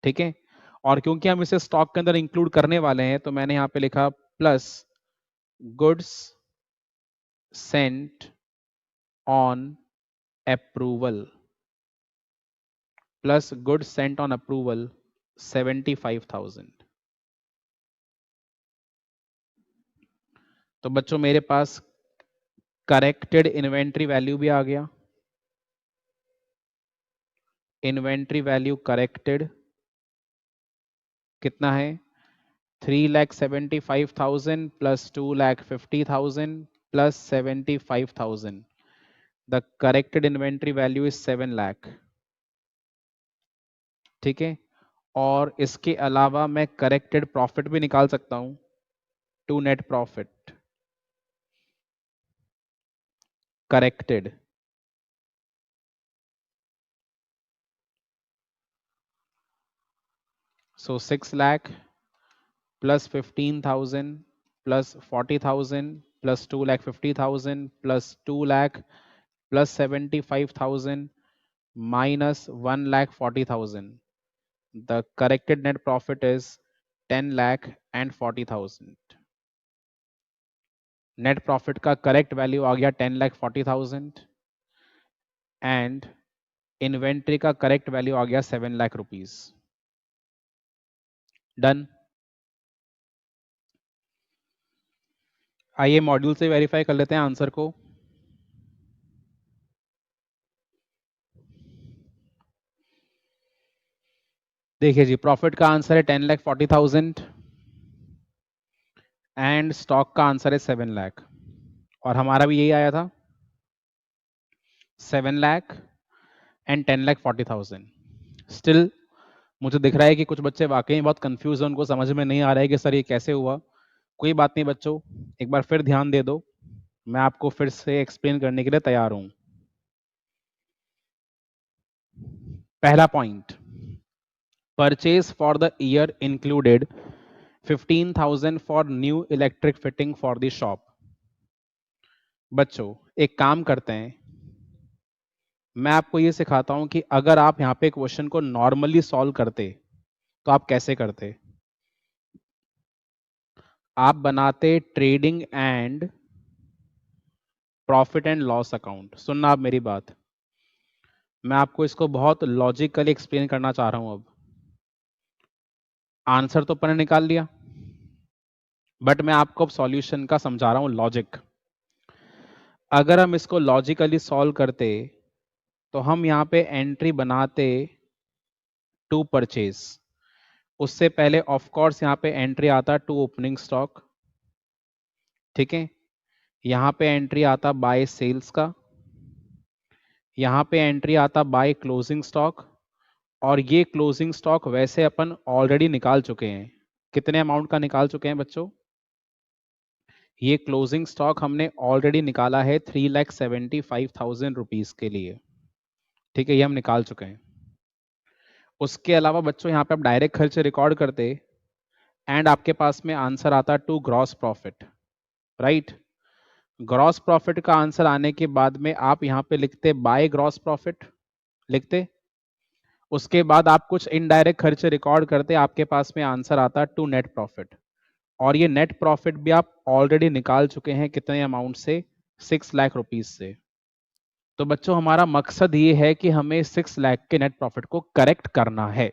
S1: ठीक है, और क्योंकि हम इसे स्टॉक के अंदर इंक्लूड करने वाले हैं, तो मैंने यहाँ पे लिखा plus goods Saint on approval, plus goods Saint on approval 75,000। तो बच्चों मेरे पास करेक्टेड इन्वेंट्री वैल्यू भी आ गया। इन्वेंट्री वैल्यू करेक्टेड कितना है? 3,75,000 plus 2,50,000 plus 75,000। The corrected inventory value is 7 lakh. ठीक है, और इसके अलावा मैं करेक्टेड प्रॉफिट भी निकाल सकता हूं, to net profit corrected. So 6 lakh plus 15,000 plus 40,000 plus 2,50,000 plus 2 lakh plus 75,000 minus 1,40,000. The corrected net profit is 10,40,000. Net profit का करेक्ट वैल्यू आ गया 10,40,000 एंड इन्वेंट्री का करेक्ट वैल्यू आ गया 7 लाख रुपीज। डन। आइए मॉड्यूल से वेरीफाई कर लेते हैं आंसर को। देखिए जी, प्रॉफिट का आंसर है 10,40,000 एंड स्टॉक का आंसर है 7 लाख, और हमारा भी यही आया था, 7 लाख एंड 10,40,000। स्टिल मुझे दिख रहा है कि कुछ बच्चे वाकई बहुत कंफ्यूज हैं, उनको समझ में नहीं आ रहा है कि सर ये कैसे हुआ। कोई बात नहीं बच्चों, एक बार फिर ध्यान दे दो, मैं आपको फिर से एक्सप्लेन करने के लिए तैयार हूं। पहला point, purchase for the year included 15,000 for new electric fitting for the shop. बच्चों एक काम करते हैं, मैं आपको ये सिखाता हूं कि अगर आप यहां पे क्वेश्चन को नॉर्मली सॉल्व करते तो आप कैसे करते। आप बनाते trading and profit and loss account. सुनना आप मेरी बात, मैं आपको इसको बहुत लॉजिकली एक्सप्लेन करना चाह रहा हूं। अब आंसर तो अपन ने निकाल लिया, बट मैं आपको अब सॉल्यूशन का समझा रहा हूं लॉजिक। अगर हम इसको लॉजिकली सॉल्व करते तो हम यहां पे एंट्री बनाते टू परचेज, उससे पहले ऑफ कोर्स यहां पे एंट्री आता टू ओपनिंग स्टॉक। ठीक है, यहां पे एंट्री आता बाय सेल्स का, यहां पे एंट्री आता बाय क्लोजिंग स्टॉक, और ये क्लोजिंग स्टॉक वैसे अपन ऑलरेडी निकाल चुके हैं। कितने अमाउंट का निकाल चुके हैं बच्चों? ये क्लोजिंग स्टॉक हमने ऑलरेडी निकाला है 3,75,000 रुपीज के लिए। ठीक है, ये हम निकाल चुके हैं। उसके अलावा बच्चों यहाँ पे आप डायरेक्ट खर्च रिकॉर्ड करते एंड आपके पास में आंसर आता to gross profit, right. Gross profit का आंसर आने के बाद में आप यहाँ पे लिखते बाय ग्रॉस प्रॉफिट लिखते, उसके बाद आप कुछ इनडायरेक्ट खर्च रिकॉर्ड करते, आपके पास में आंसर आता टू नेट प्रॉफिट, और ये नेट प्रॉफिट भी आप ऑलरेडी निकाल चुके हैं कितने अमाउंट से? 6 लाख रुपीज से। तो बच्चों हमारा मकसद ये है कि हमें 6 लाख के नेट प्रॉफिट को करेक्ट करना है।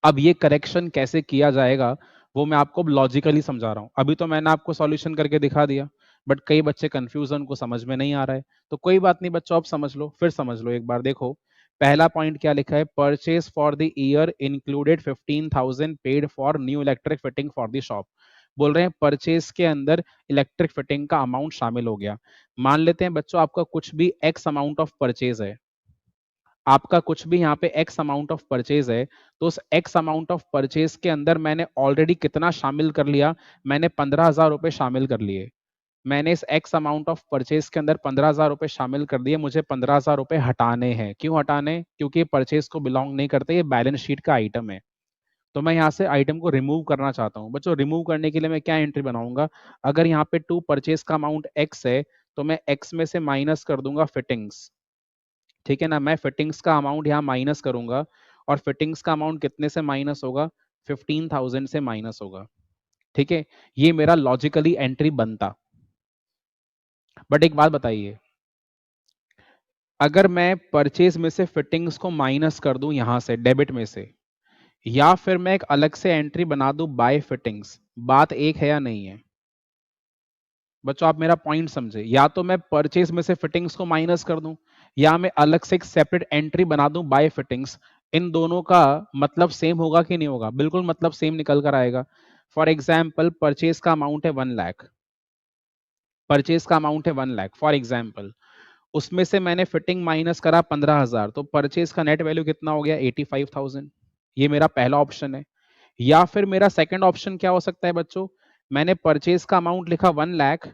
S1: अब ये करेक्शन कैसे किया जाएगा वो मैं आपको लॉजिकली समझा रहा हूँ। अभी तो मैंने आपको सॉल्यूशन करके दिखा दिया, बट कई बच्चे कंफ्यूज हैं, उनको समझ में नहीं आ रहा है। तो कोई बात नहीं बच्चों, आप समझ लो, फिर समझ लो एक बार। देखो पहला पॉइंट क्या लिखा है, purchase for the year included 15,000 paid for new electric fitting for the shop. बोल रहे हैं परचेज के अंदर इलेक्ट्रिक फिटिंग का अमाउंट शामिल हो गया। मान लेते हैं बच्चों आपका कुछ भी एक्स अमाउंट ऑफ परचेज है, आपका कुछ भी यहाँ पे एक्स अमाउंट ऑफ परचेज है, तो उस एक्स अमाउंट ऑफ परचेज के अंदर मैंने ऑलरेडी कितना शामिल कर लिया, मैंने 15,000 रुपए शामिल कर लिए। मैंने इस एक्स अमाउंट ऑफ परचेज के अंदर 15,000 रुपए शामिल कर दिए, मुझे 15,000 रुपए हटाने हैं। क्यों हटाने? क्योंकि परचेज को बिलोंग नहीं करते, ये बैलेंस शीट का आइटम है। तो मैं यहाँ से आइटम को रिमूव करना चाहता हूँ। बच्चों रिमूव करने के लिए मैं क्या एंट्री बनाऊंगा, अगर यहाँ पे टू परचेज का अमाउंट एक्स है तो मैं एक्स में से माइनस कर दूंगा फिटिंग्स। ठीक है ना, मैं फिटिंग्स का अमाउंट यहाँ माइनस करूंगा, और फिटिंग्स का अमाउंट कितने से माइनस होगा, 15,000 से माइनस होगा। ठीक है, ये मेरा लॉजिकली एंट्री बनता। बट एक बात बताइए, अगर मैं परचेज में से फिटिंग्स को माइनस कर दूं यहां से डेबिट में से, या फिर मैं एक अलग से एंट्री बना दूं बाय फिटिंग्स, बात एक है या नहीं है? बच्चों आप मेरा पॉइंट समझे, या तो मैं परचेज में से फिटिंग्स को माइनस कर दूं, या मैं अलग से एक सेपरेट एंट्री बना दूं बाय फिटिंग्स। इन दोनों का मतलब सेम होगा कि नहीं होगा? बिल्कुल मतलब सेम निकल कर आएगा। फॉर एग्जाम्पल परचेज का अमाउंट है 1 लाख, परचेज का अमाउंट है 1 लाख फॉर एग्जाम्पल, उसमें से मैंने फिटिंग माइनस करा 15,000, तो परचेज का नेट वैल्यू कितना हो गया, 85,000। ये मेरा पहला ऑप्शन है। या फिर मेरा सेकंड ऑप्शन क्या हो सकता है बच्चों, मैंने परचेज का अमाउंट लिखा 1 लाख,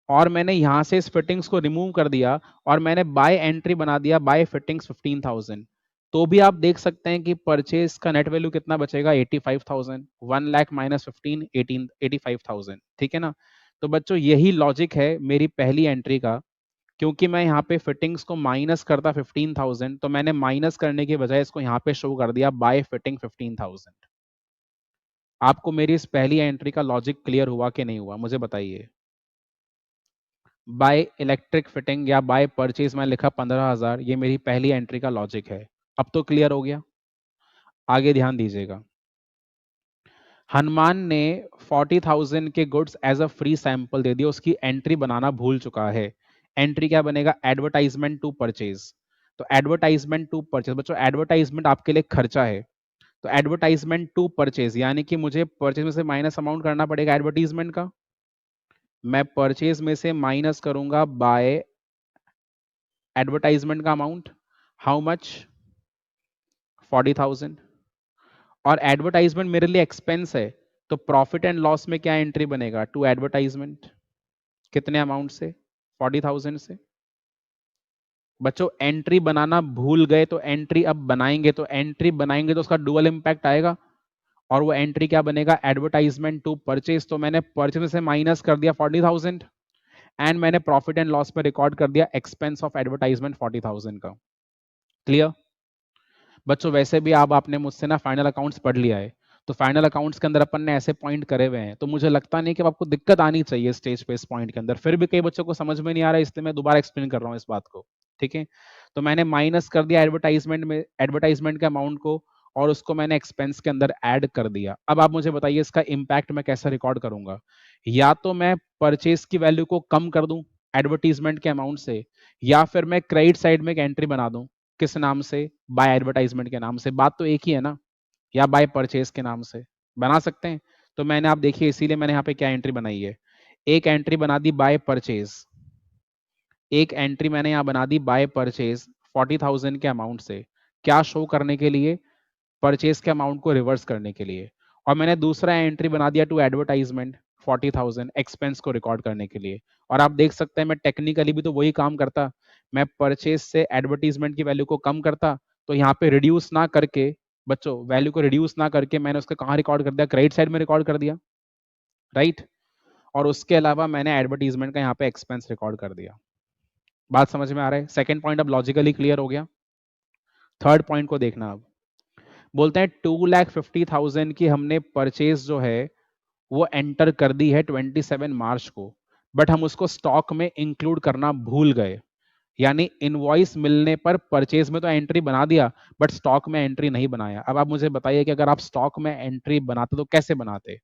S1: और मैंने यहां से इस फिटिंग्स को रिमूव कर दिया, और मैंने बाय एंट्री बना दिया बाय फिटिंग्स 15,000। तो भी आप देख सकते हैं कि परचेज का नेट वैल्यू कितना बचेगा, 85,000। 1 लाख माइनस 15, 85,000। ठीक है ना? तो बच्चों यही लॉजिक है मेरी पहली एंट्री का। क्योंकि मैं यहाँ पे फिटिंग्स को माइनस करता 15,000, तो मैंने माइनस करने के बजाय इसको यहाँ पे शो कर दिया बाय फिटिंग 15,000। आपको मेरी इस पहली एंट्री का लॉजिक क्लियर हुआ कि नहीं हुआ, मुझे बताइए। बाय इलेक्ट्रिक फिटिंग या बाय परचेज मैं लिखा 15,000, ये मेरी पहली एंट्री का लॉजिक है। अब तो क्लियर हो गया? आगे ध्यान दीजिएगा। हनुमान ने 40,000 के goods as a free sample दे दिया, उसकी एंट्री बनाना भूल चुका है। एंट्री क्या बनेगा, एडवर्टाइजमेंट टू परचेज। तो एडवर्टाइजमेंट टू परचेज, बच्चों एडवर्टाइजमेंट आपके लिए खर्चा है, तो एडवर्टाइजमेंट टू परचेज यानी कि मुझे परचेज में से माइनस अमाउंट करना पड़ेगा एडवर्टीजमेंट का। मैं परचेज में से माइनस करूंगा बाय एडवर्टाइजमेंट का अमाउंट, हाउ मच, 40,000। और एडवर्टाइजमेंट मेरे लिए एक्सपेंस है, तो प्रॉफिट एंड लॉस में क्या एंट्री बनेगा, टू एडवर्टाइजमेंट, कितने अमाउंट से, 40,000 से। बच्चों एंट्री बनाना भूल गए, तो एंट्री अब बनाएंगे, तो एंट्री बनाएंगे तो उसका डुअल इंपैक्ट आएगा, और वो एंट्री क्या बनेगा, एडवर्टाइजमेंट टू परचेज। तो मैंने परचेज से माइनस कर दिया 40,000, एंड मैंने प्रॉफिट एंड लॉस में रिकॉर्ड कर दिया एक्सपेंस ऑफ एडवर्टाइजमेंट 40,000 का। क्लियर? बच्चों वैसे भी आप आपने मुझसे ना फाइनल अकाउंट्स पढ़ लिया है, तो फाइनल अकाउंट्स के अंदर अपन ने ऐसे पॉइंट करे हुए हैं, तो मुझे लगता नहीं कि अब आपको दिक्कत आनी चाहिए स्टेज पे इस पॉइंट के अंदर। फिर भी कई बच्चों को समझ में नहीं आ रहा है, इसलिए मैं दोबारा एक्सप्लेन कर रहा हूँ इस बात को। ठीक है, तो मैंने माइनस कर दिया एडवर्टाइजमेंट में, एडवर्टाइजमेंट के अमाउंट को, और उसको मैंने एक्सपेंस के अंदर ऐड कर दिया। अब आप मुझे बताइए इसका इंपैक्ट मैं कैसे रिकॉर्ड करूंगा। या तो मैं परचेज की वैल्यू को कम कर दूं एडवर्टीजमेंट के अमाउंट से, या फिर मैं क्रेडिट साइड में एक एंट्री बना दूं, किस नाम से, बाय एडवर्टाइजमेंट के नाम से। बात तो एक ही है ना, या बाय परचेज के नाम से बना सकते हैं। तो मैंने, आप देखिए इसीलिए मैंने यहाँ पे क्या एंट्री बनाई है, एक एंट्री बना दी बाय परचेज, एक एंट्री मैंने यहाँ बना दी बाय परचेज 40,000 के अमाउंट से। क्या शो करने के लिए, परचेज के अमाउंट को रिवर्स करने के लिए। और मैंने दूसरा एंट्री बना दिया टू एडवर्टाइजमेंट 40,000 एक्सपेंस को रिकॉर्ड करने के लिए। और आप देख सकते हैं मैं टेक्निकली भी तो वही काम करता, मैं परचेज से एडवर्टीजमेंट की वैल्यू को कम करता, तो यहाँ पे रिड्यूस ना करके, बच्चों वैल्यू को रिड्यूस ना करके मैंने उसको कहाँ रिकॉर्ड कर दिया, क्रेडिट साइड में रिकॉर्ड कर दिया, राइट। और उसके अलावा मैंने एडवर्टीजमेंट का यहाँ पे एक्सपेंस रिकॉर्ड कर दिया। बात समझ में आ रहा है? सेकंड पॉइंट अब लॉजिकली क्लियर हो गया। थर्ड पॉइंट को देखना अब। बोलते हैं 2,50,000 की हमने परचेज जो है वो एंटर कर दी है 27 मार्च को। बट हम उसको स्टॉक में इंक्लूड करना भूल गए। यानी इनवॉइस मिलने पर परचेज में तो एंट्री बना दिया, बट स्टॉक में एंट्री नहीं बनाया। अब आप मुझे बताइए कि अगर आप स्टॉक में एंट्री बनाते तो कैसे बनाते?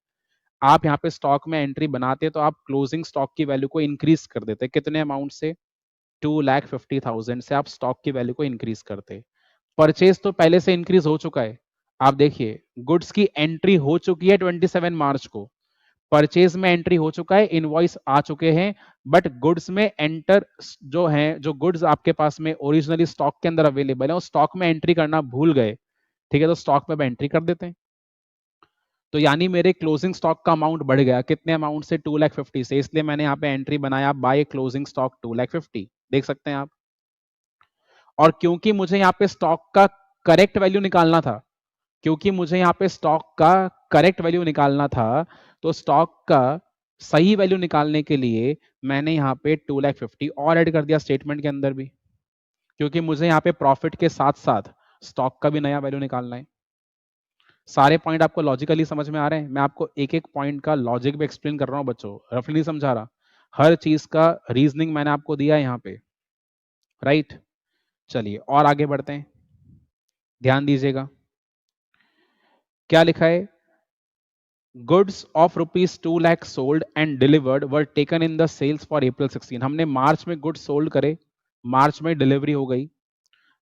S1: आप यहाँ पे स्टॉक में एंट्री बनाते तो आप क्लोजिंग स्टॉक की वैल्यू को इंक्रीज कर देते। कितने अमाउंट से? 2,50,000 से आप स्टॉक की वैल्यू को इंक्रीज करते। परचेज तो पहले से इंक्रीज हो चुका है। आप देखिए गुड्स की एंट्री हो चुकी है 27 मार्च को, परचेज में एंट्री हो चुका है, इनवॉइस आ चुके हैं, बट गुड्स में एंटर जो है, जो गुड्स आपके पास में ओरिजिनली स्टॉक के अंदर अवेलेबल है, उस स्टॉक में एंट्री करना भूल गए। ठीक है, तो स्टॉक में एंट्री कर देते हैं। तो यानी मेरे क्लोजिंग स्टॉक का अमाउंट बढ़ गया। कितने अमाउंट से? 2,50,000 से। इसलिए मैंने यहाँ पे एंट्री बनाया बाय क्लोजिंग स्टॉक 2,50,000। देख सकते हैं आप। और क्योंकि मुझे यहाँ पे स्टॉक का करेक्ट वैल्यू निकालना था, क्योंकि मुझे यहाँ पे स्टॉक का करेक्ट वैल्यू निकालना था, तो स्टॉक का सही वैल्यू निकालने के लिए मैंने यहाँ पे 2,50,000 और ऐड कर दिया स्टेटमेंट के अंदर भी, क्योंकि मुझे यहाँ पे प्रॉफिट के साथ साथ स्टॉक का भी नया वैल्यू निकालना है। सारे पॉइंट आपको लॉजिकली समझ में आ रहे हैं? मैं आपको एक एक पॉइंट का लॉजिक भी एक्सप्लेन कर रहा हूँ बच्चों, रफली नहीं समझा रहा। हर चीज का रीजनिंग मैंने आपको दिया है यहाँ पे, राइट? चलिए और आगे बढ़ते हैं, ध्यान दीजिएगा क्या लिखा है। Goods of rupees 2 lakh sold and delivered were taken in the sales for April 16। हमने मार्च में गुड्स सोल्ड करे, मार्च में डिलीवरी हो गई,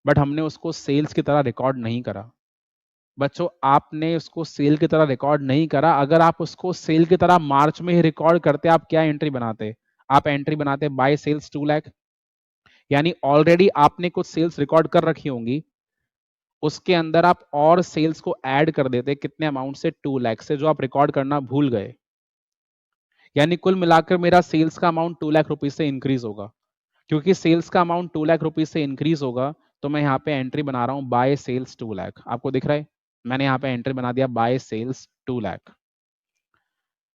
S1: बट हमने उसको सेल्स की तरह रिकॉर्ड नहीं करा। बच्चों आपने उसको सेल की तरह रिकॉर्ड नहीं करा। अगर आप उसको सेल की तरह मार्च में ही रिकॉर्ड करते, आप क्या एंट्री बनाते? आप एंट्री बनाते बाय सेल्स 2 लाख। यानी ऑलरेडी आपने कुछ सेल्स रिकॉर्ड कर रखी होंगी, उसके अंदर आप और सेल्स को ऐड कर देते। कितने अमाउंट से? 2 लाख से, जो आप रिकॉर्ड करना भूल गए। यानी कुल मिलाकर मेरा सेल्स का अमाउंट 2 लाख रुपीज से इंक्रीज होगा। क्योंकि सेल्स का अमाउंट 2 लाख रुपीज से इंक्रीज होगा, तो मैं यहाँ पे एंट्री बना रहा हूँ बाय सेल्स 2 लाख। आपको दिख रहा है? मैंने यहाँ पे एंट्री बना दिया by sales 2 lakh.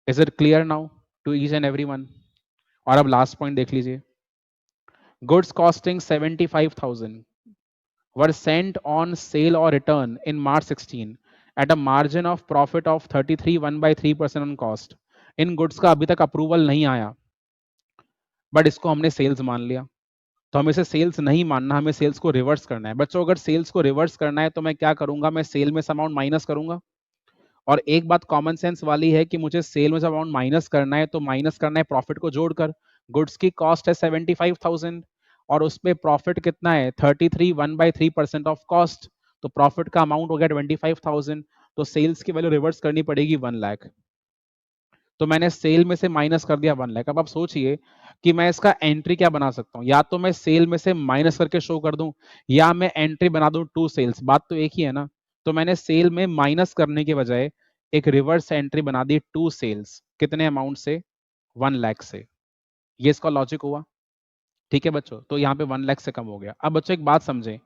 S1: Is it clear now to each and every one? और अब लास्ट पॉइंट देख लीजिए। Goods costing 75,000 were sent on sale or return in March 16 at a margin of profit of 33 1/3% on cost। In goods का अभी तक approval नहीं आया, but इसको हमने सेल्स मान लिया। तो हमें इसे सेल्स नहीं मानना, हमें सेल्स को रिवर्स करना है। बच्चों अगर सेल्स को रिवर्स करना है तो मैं क्या करूंगा? मैं सेल में से अमाउंट माइनस करूंगा। और एक बात कॉमन सेंस वाली है कि मुझे सेल में से अमाउंट माइनस करना है, तो माइनस करना है प्रॉफिट को जोड़कर। गुड्स की कॉस्ट है 75,000 और उस पर प्रॉफिट कितना है? 33 1/3% ऑफ कॉस्ट। तो प्रॉफिट का अमाउंट हो गया 25,000। तो सेल्स की वैल्यू रिवर्स करनी पड़ेगी 1 लाख। तो मैंने सेल में से माइनस कर दिया 1 लाख। अब आप सोचिए कि मैं इसका एंट्री क्या बना सकता हूं। या तो मैं सेल में से माइनस करके शो कर दूं, या मैं एंट्री बना दूं टू सेल्स। बात तो एक ही है ना। तो मैंने सेल में माइनस करने के बजाय एक रिवर्स एंट्री बना दी टू सेल्स। कितने अमाउंट से? 1 लाख से। ये इसका लॉजिक हुआ। ठीक है बच्चों, तो यहाँ पे 1 लाख से कम हो गया। अब बच्चों एक बात समझें,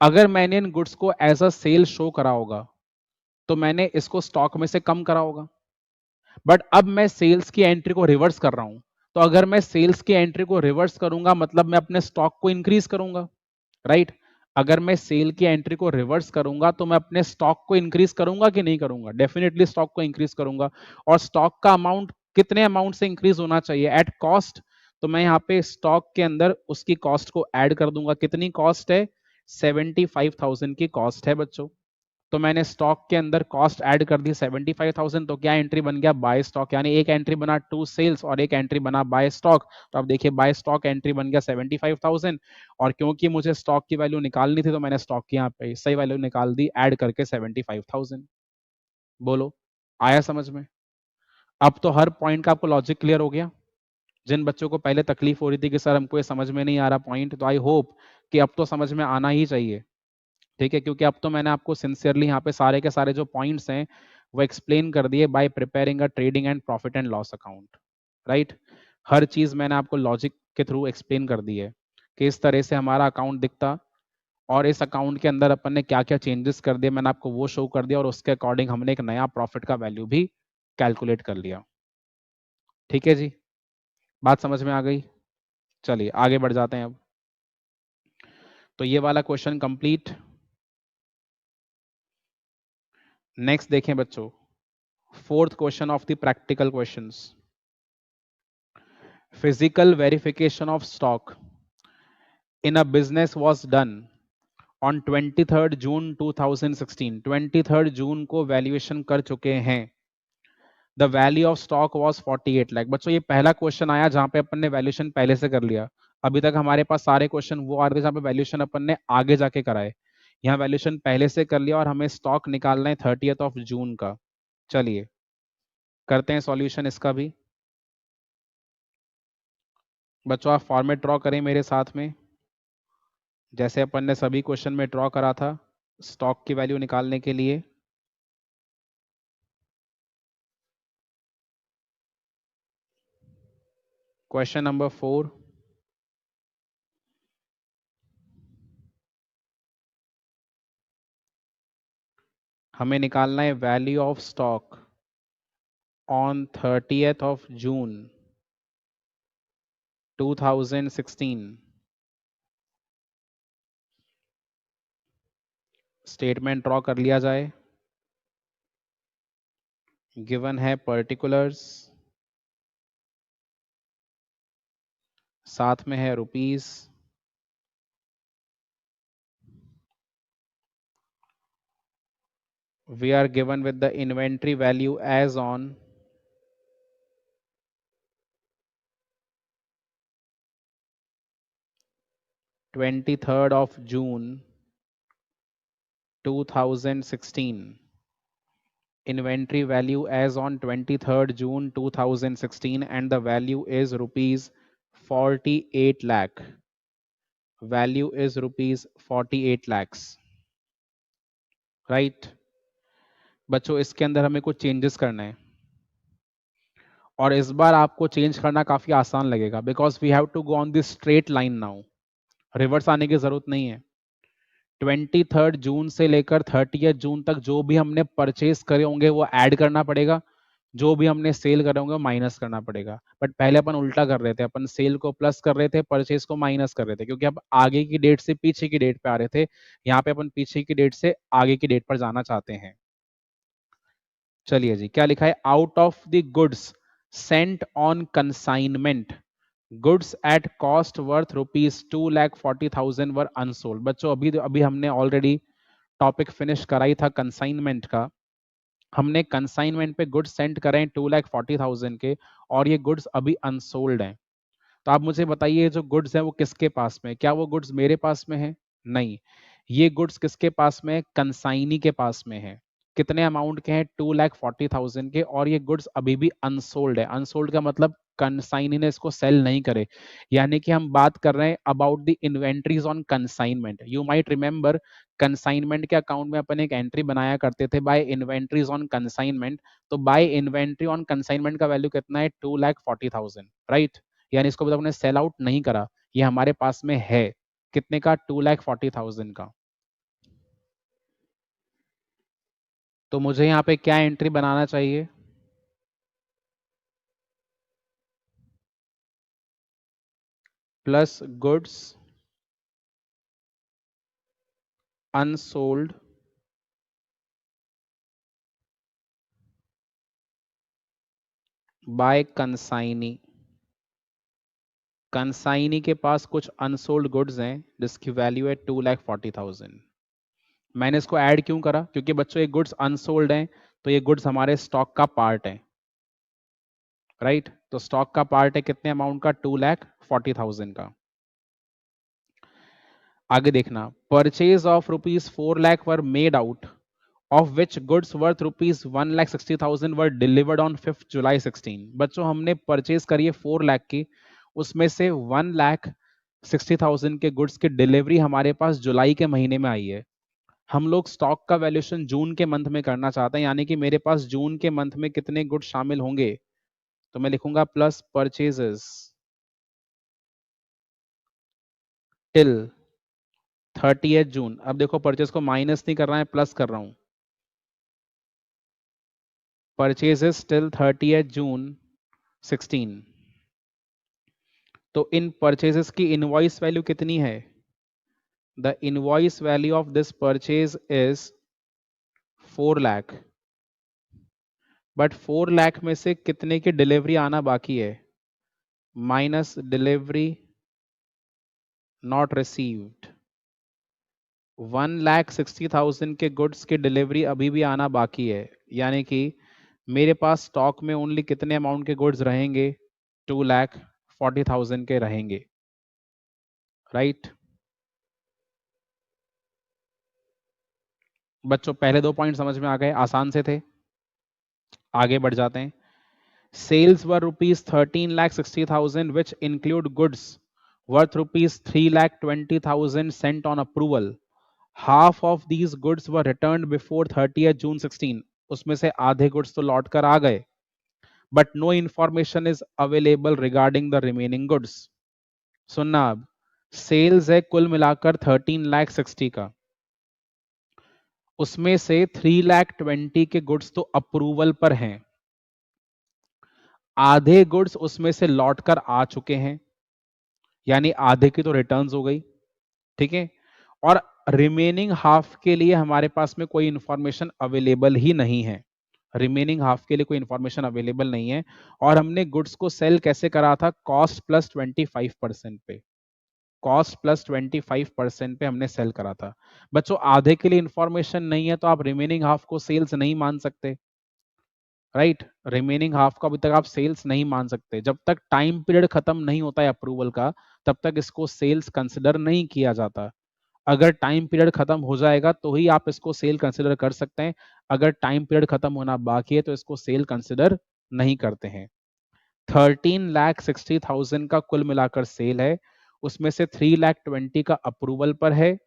S1: अगर मैंने इन गुड्स को एज अ सेल शो करा होगा, तो मैंने इसको स्टॉक में से कम करा होगा। बट अब मैं सेल्स की एंट्री को रिवर्स कर रहा हूं। तो अगर मैं सेल्स की एंट्री को रिवर्स करूंगा, मतलब मैं अपने स्टॉक को इंक्रीज करूंगा, राइट? अगर मैं सेल की एंट्री को रिवर्स करूंगा तो मैं अपने स्टॉक को इंक्रीज करूंगा कि नहीं करूंगा? डेफिनेटली स्टॉक को इंक्रीज करूंगा। और स्टॉक का अमाउंट कितने अमाउंट से इंक्रीज होना चाहिए? Eight cost. तो मैं यहाँ पे स्टॉक के अंदर उसकी कॉस्ट को ऐड कर दूंगा। कितनी कॉस्ट है? 75,000 की कॉस्ट है बच्चों। तो मैंने स्टॉक के अंदर कॉस्ट ऐड कर दी 75,000। तो क्या एंट्री बन गया? By stock. यानी एक एंट्री बना टू सेल्स और एक एंट्री बना बाय स्टॉक। तो अब देखिए बाय स्टॉक एंट्री बन गया 75,000। और क्योंकि मुझे स्टॉक की वैल्यू निकालनी थी, तो मैंने स्टॉक की यहाँ पे सही वैल्यू निकाल दी ऐड करके 75,000। बोलो, आया समझ में? अब तो हर पॉइंट का आपको लॉजिक क्लियर हो गया। जिन बच्चों को पहले तकलीफ हो रही थी कि सर हमको ये समझ में नहीं आ रहा पॉइंट, तो आई होप कि अब तो समझ में आना ही चाहिए। ठीक है, क्योंकि अब तो मैंने आपको सिंसियरली यहाँ पे सारे के सारे जो पॉइंट्स हैं वो एक्सप्लेन कर दिए by preparing a trading and profit and loss account, right? हर चीज मैंने आपको लॉजिक के थ्रू एक्सप्लेन कर दी है कि इस तरह से हमारा अकाउंट दिखता, और इस अकाउंट के अंदर अपन ने क्या क्या चेंजेस कर दिए मैंने आपको वो शो कर दिया, और उसके अकॉर्डिंग हमने एक नया प्रॉफिट का वैल्यू भी कैलकुलेट कर लिया। ठीक है जी, बात समझ में आ गई? चलिए आगे बढ़ जाते हैं अब। तो ये वाला क्वेश्चन कंप्लीट। नेक्स्ट देखें बच्चों, fourth question of the practical questions. Physical verification of stock in a business was done on 23rd June 2016. 23rd जून को वैल्यूएशन कर चुके हैं. The value of stock was 48 lakh. बच्चों ये पहला क्वेश्चन आया जहां पे अपन ने वैल्यूएशन पहले से कर लिया. अभी तक हमारे पास सारे क्वेश्चन वो आ रहे थे जहां पे वैल्यूएशन अपन ने आगे जाके कराए. यहाँ वैल्यूएशन पहले से कर लिया और हमें स्टॉक निकालना है 30th ऑफ जून का. चलिए करते हैं सॉल्यूशन इसका भी. बच्चों आप फॉर्मेट ड्रॉ करें मेरे साथ में, जैसे अपन ने सभी क्वेश्चन में ड्रॉ करा था स्टॉक की वैल्यू निकालने के लिए. Question number 4. हमें निकालना है value of stock on 30th of June 2016. Statement draw कर लिया जाए. गिवन है पर्टिकुलर्स, साथ में है rupees. We are given with the inventory value as on 23rd of June 2016. Inventory value as on 23rd June 2016 and the value is rupees 48 lakh. Value is rupees 48 lakhs. Right? बच्चों इसके अंदर हमें कुछ changes करना है और इस बार आपको चेंज करना काफी आसान लगेगा because we have to go on this straight line now. Reverse आने की जरूरत नहीं है. 23rd जून से लेकर 30th जून तक जो भी हमने परचेज करे होंगे वो ऐड करना पड़ेगा, जो भी हमने सेल करे होंगे वो माइनस करना पड़ेगा. बट पहले अपन उल्टा कर रहे थे, अपन सेल को प्लस कर रहे थे, परचेज को माइनस कर रहे थे, क्योंकि अब आगे की डेट से पीछे की डेट पे आ रहे थे. यहाँ पे अपन पीछे की डेट से आगे की डेट पर जाना चाहते हैं. चलिए जी, क्या लिखा है? Out of the goods Saint on consignment goods at cost worth ₹2,40,000 were unsold. बच्चों अभी अभी हमने ऑलरेडी टॉपिक फिनिश करा ही था कंसाइनमेंट का. हमने कंसाइनमेंट पे गुड्स सेंड करे हैं 2,40,000 के और ये गुड्स अभी अनसोल्ड हैं. तो आप मुझे बताइए जो गुड्स हैं वो किसके पास में? क्या वो गुड्स मेरे पास में है? नहीं. ये गुड्स किसके पास में है? कंसाइनी के पास में है. कितने अमाउंट के हैं? 2,40,000 के. और ये गुड्स अभी भी अनसोल्ड है. अनसोल्ड का मतलब कंसाइनी ने इसको सेल नहीं करे. यानी कि हम बात कर रहे हैं about the inventories on consignment. You might remember consignment के अकाउंट में अपन एक एंट्री बनाया करते थे बाय इन्वेंट्रीज ऑन कंसाइनमेंट. तो बाय इन्वेंट्री ऑन कंसाइनमेंट का वैल्यू कितना है? 2,40,000. राइट. यानी इसको भी हमने सेल आउट नहीं करा, ये हमारे पास में है. कितने का? 2,40,000 का. तो मुझे यहाँ पे क्या एंट्री बनाना चाहिए? Plus goods unsold bye consignee. Consignee के पास कुछ अनसोल्ड गुड्स हैं जिसकी वैल्यू है 2,40,000. मैंने इसको ऐड क्यों करा? क्योंकि बच्चों ये गुड्स अनसोल्ड हैं तो ये गुड्स हमारे स्टॉक का पार्ट है. राइट. तो स्टॉक का पार्ट है कितने अमाउंट का? 2,40,000 का. आगे देखना. Purchase of ₹4 lakh were made out of which goods worth ₹1,60,000 were delivered on 5th July 16. बच्चों हमने परचेज करी है 4 लाख की, उसमें से 1,60,000 के गुड्स की डिलीवरी हमारे पास जुलाई के महीने में आई है. हम लोग स्टॉक का वैल्यूएशन जून के मंथ में करना चाहते हैं, यानी कि मेरे पास जून के मंथ में कितने गुड्स शामिल होंगे. तो मैं लिखूंगा प्लस परचेजेस टिल 30th जून. अब देखो परचेज को माइनस नहीं कर रहा है, प्लस कर रहा हूं. परचेजेस टिल 30th जून 16. तो इन परचेजेस की इनवॉइस वैल्यू कितनी है? The invoice value of this purchase is 4 lakh. But 4 lakh में से कितने की डिलीवरी आना बाकी है? Minus delivery not received. 1,60,000 के गुड्स की डिलीवरी अभी भी आना बाकी है, यानी कि मेरे पास स्टॉक में ओनली कितने अमाउंट के गुड्स रहेंगे? 2,40,000 के रहेंगे, राइट। बच्चों पहले दो पॉइंट समझ में आ गए, आसान से थे। आगे बढ़ जाते हैं। Sales were rupees 13,60,000 which include goods worth rupees 3,20,000 sent on approval. Half of these goods were returned before 30th June 16. उसमें से आधे गुड्स तो लौट कर आ गए, but no information is available regarding the remaining goods. सुनना, अब सेल्स है कुल मिलाकर 13,60,000 का, उसमें से 3,20,000 के गुड्स तो अप्रूवल पर हैं, आधे गुड्स उसमें से लौटकर आ चुके हैं, यानी आधे की तो रिटर्न्स हो गई, ठीक है। और रिमेनिंग हाफ के लिए हमारे पास में कोई इंफॉर्मेशन अवेलेबल ही नहीं है, रिमेनिंग हाफ के लिए कोई इंफॉर्मेशन अवेलेबल नहीं है। और हमने गुड्स को सेल कैसे करा था? कॉस्ट प्लस 25% पे, कॉस्ट प्लस 25% पे हमने सेल करा था। बच्चों आधे के लिए इंफॉर्मेशन नहीं है तो आप रिमेनिंग हाफ को सेल्स नहीं मान सकते, राइट। रिमेनिंग हाफ का अभी तक आप सेल्स नहीं मान सकते, जब तक टाइम पीरियड खत्म नहीं होता है अप्रूवल का, तब तक इसको सेल्स कंसिडर नहीं किया जाता। अगर टाइम पीरियड खत्म हो जाएगा तो ही आप इसको सेल कंसिडर कर सकते हैं, अगर टाइम पीरियड खत्म होना बाकी है तो इसको सेल कंसिडर नहीं करते हैं। 13,60,000 का कुल मिलाकर सेल है, उसमें से 3,20,000 का अप्रूवल पर है,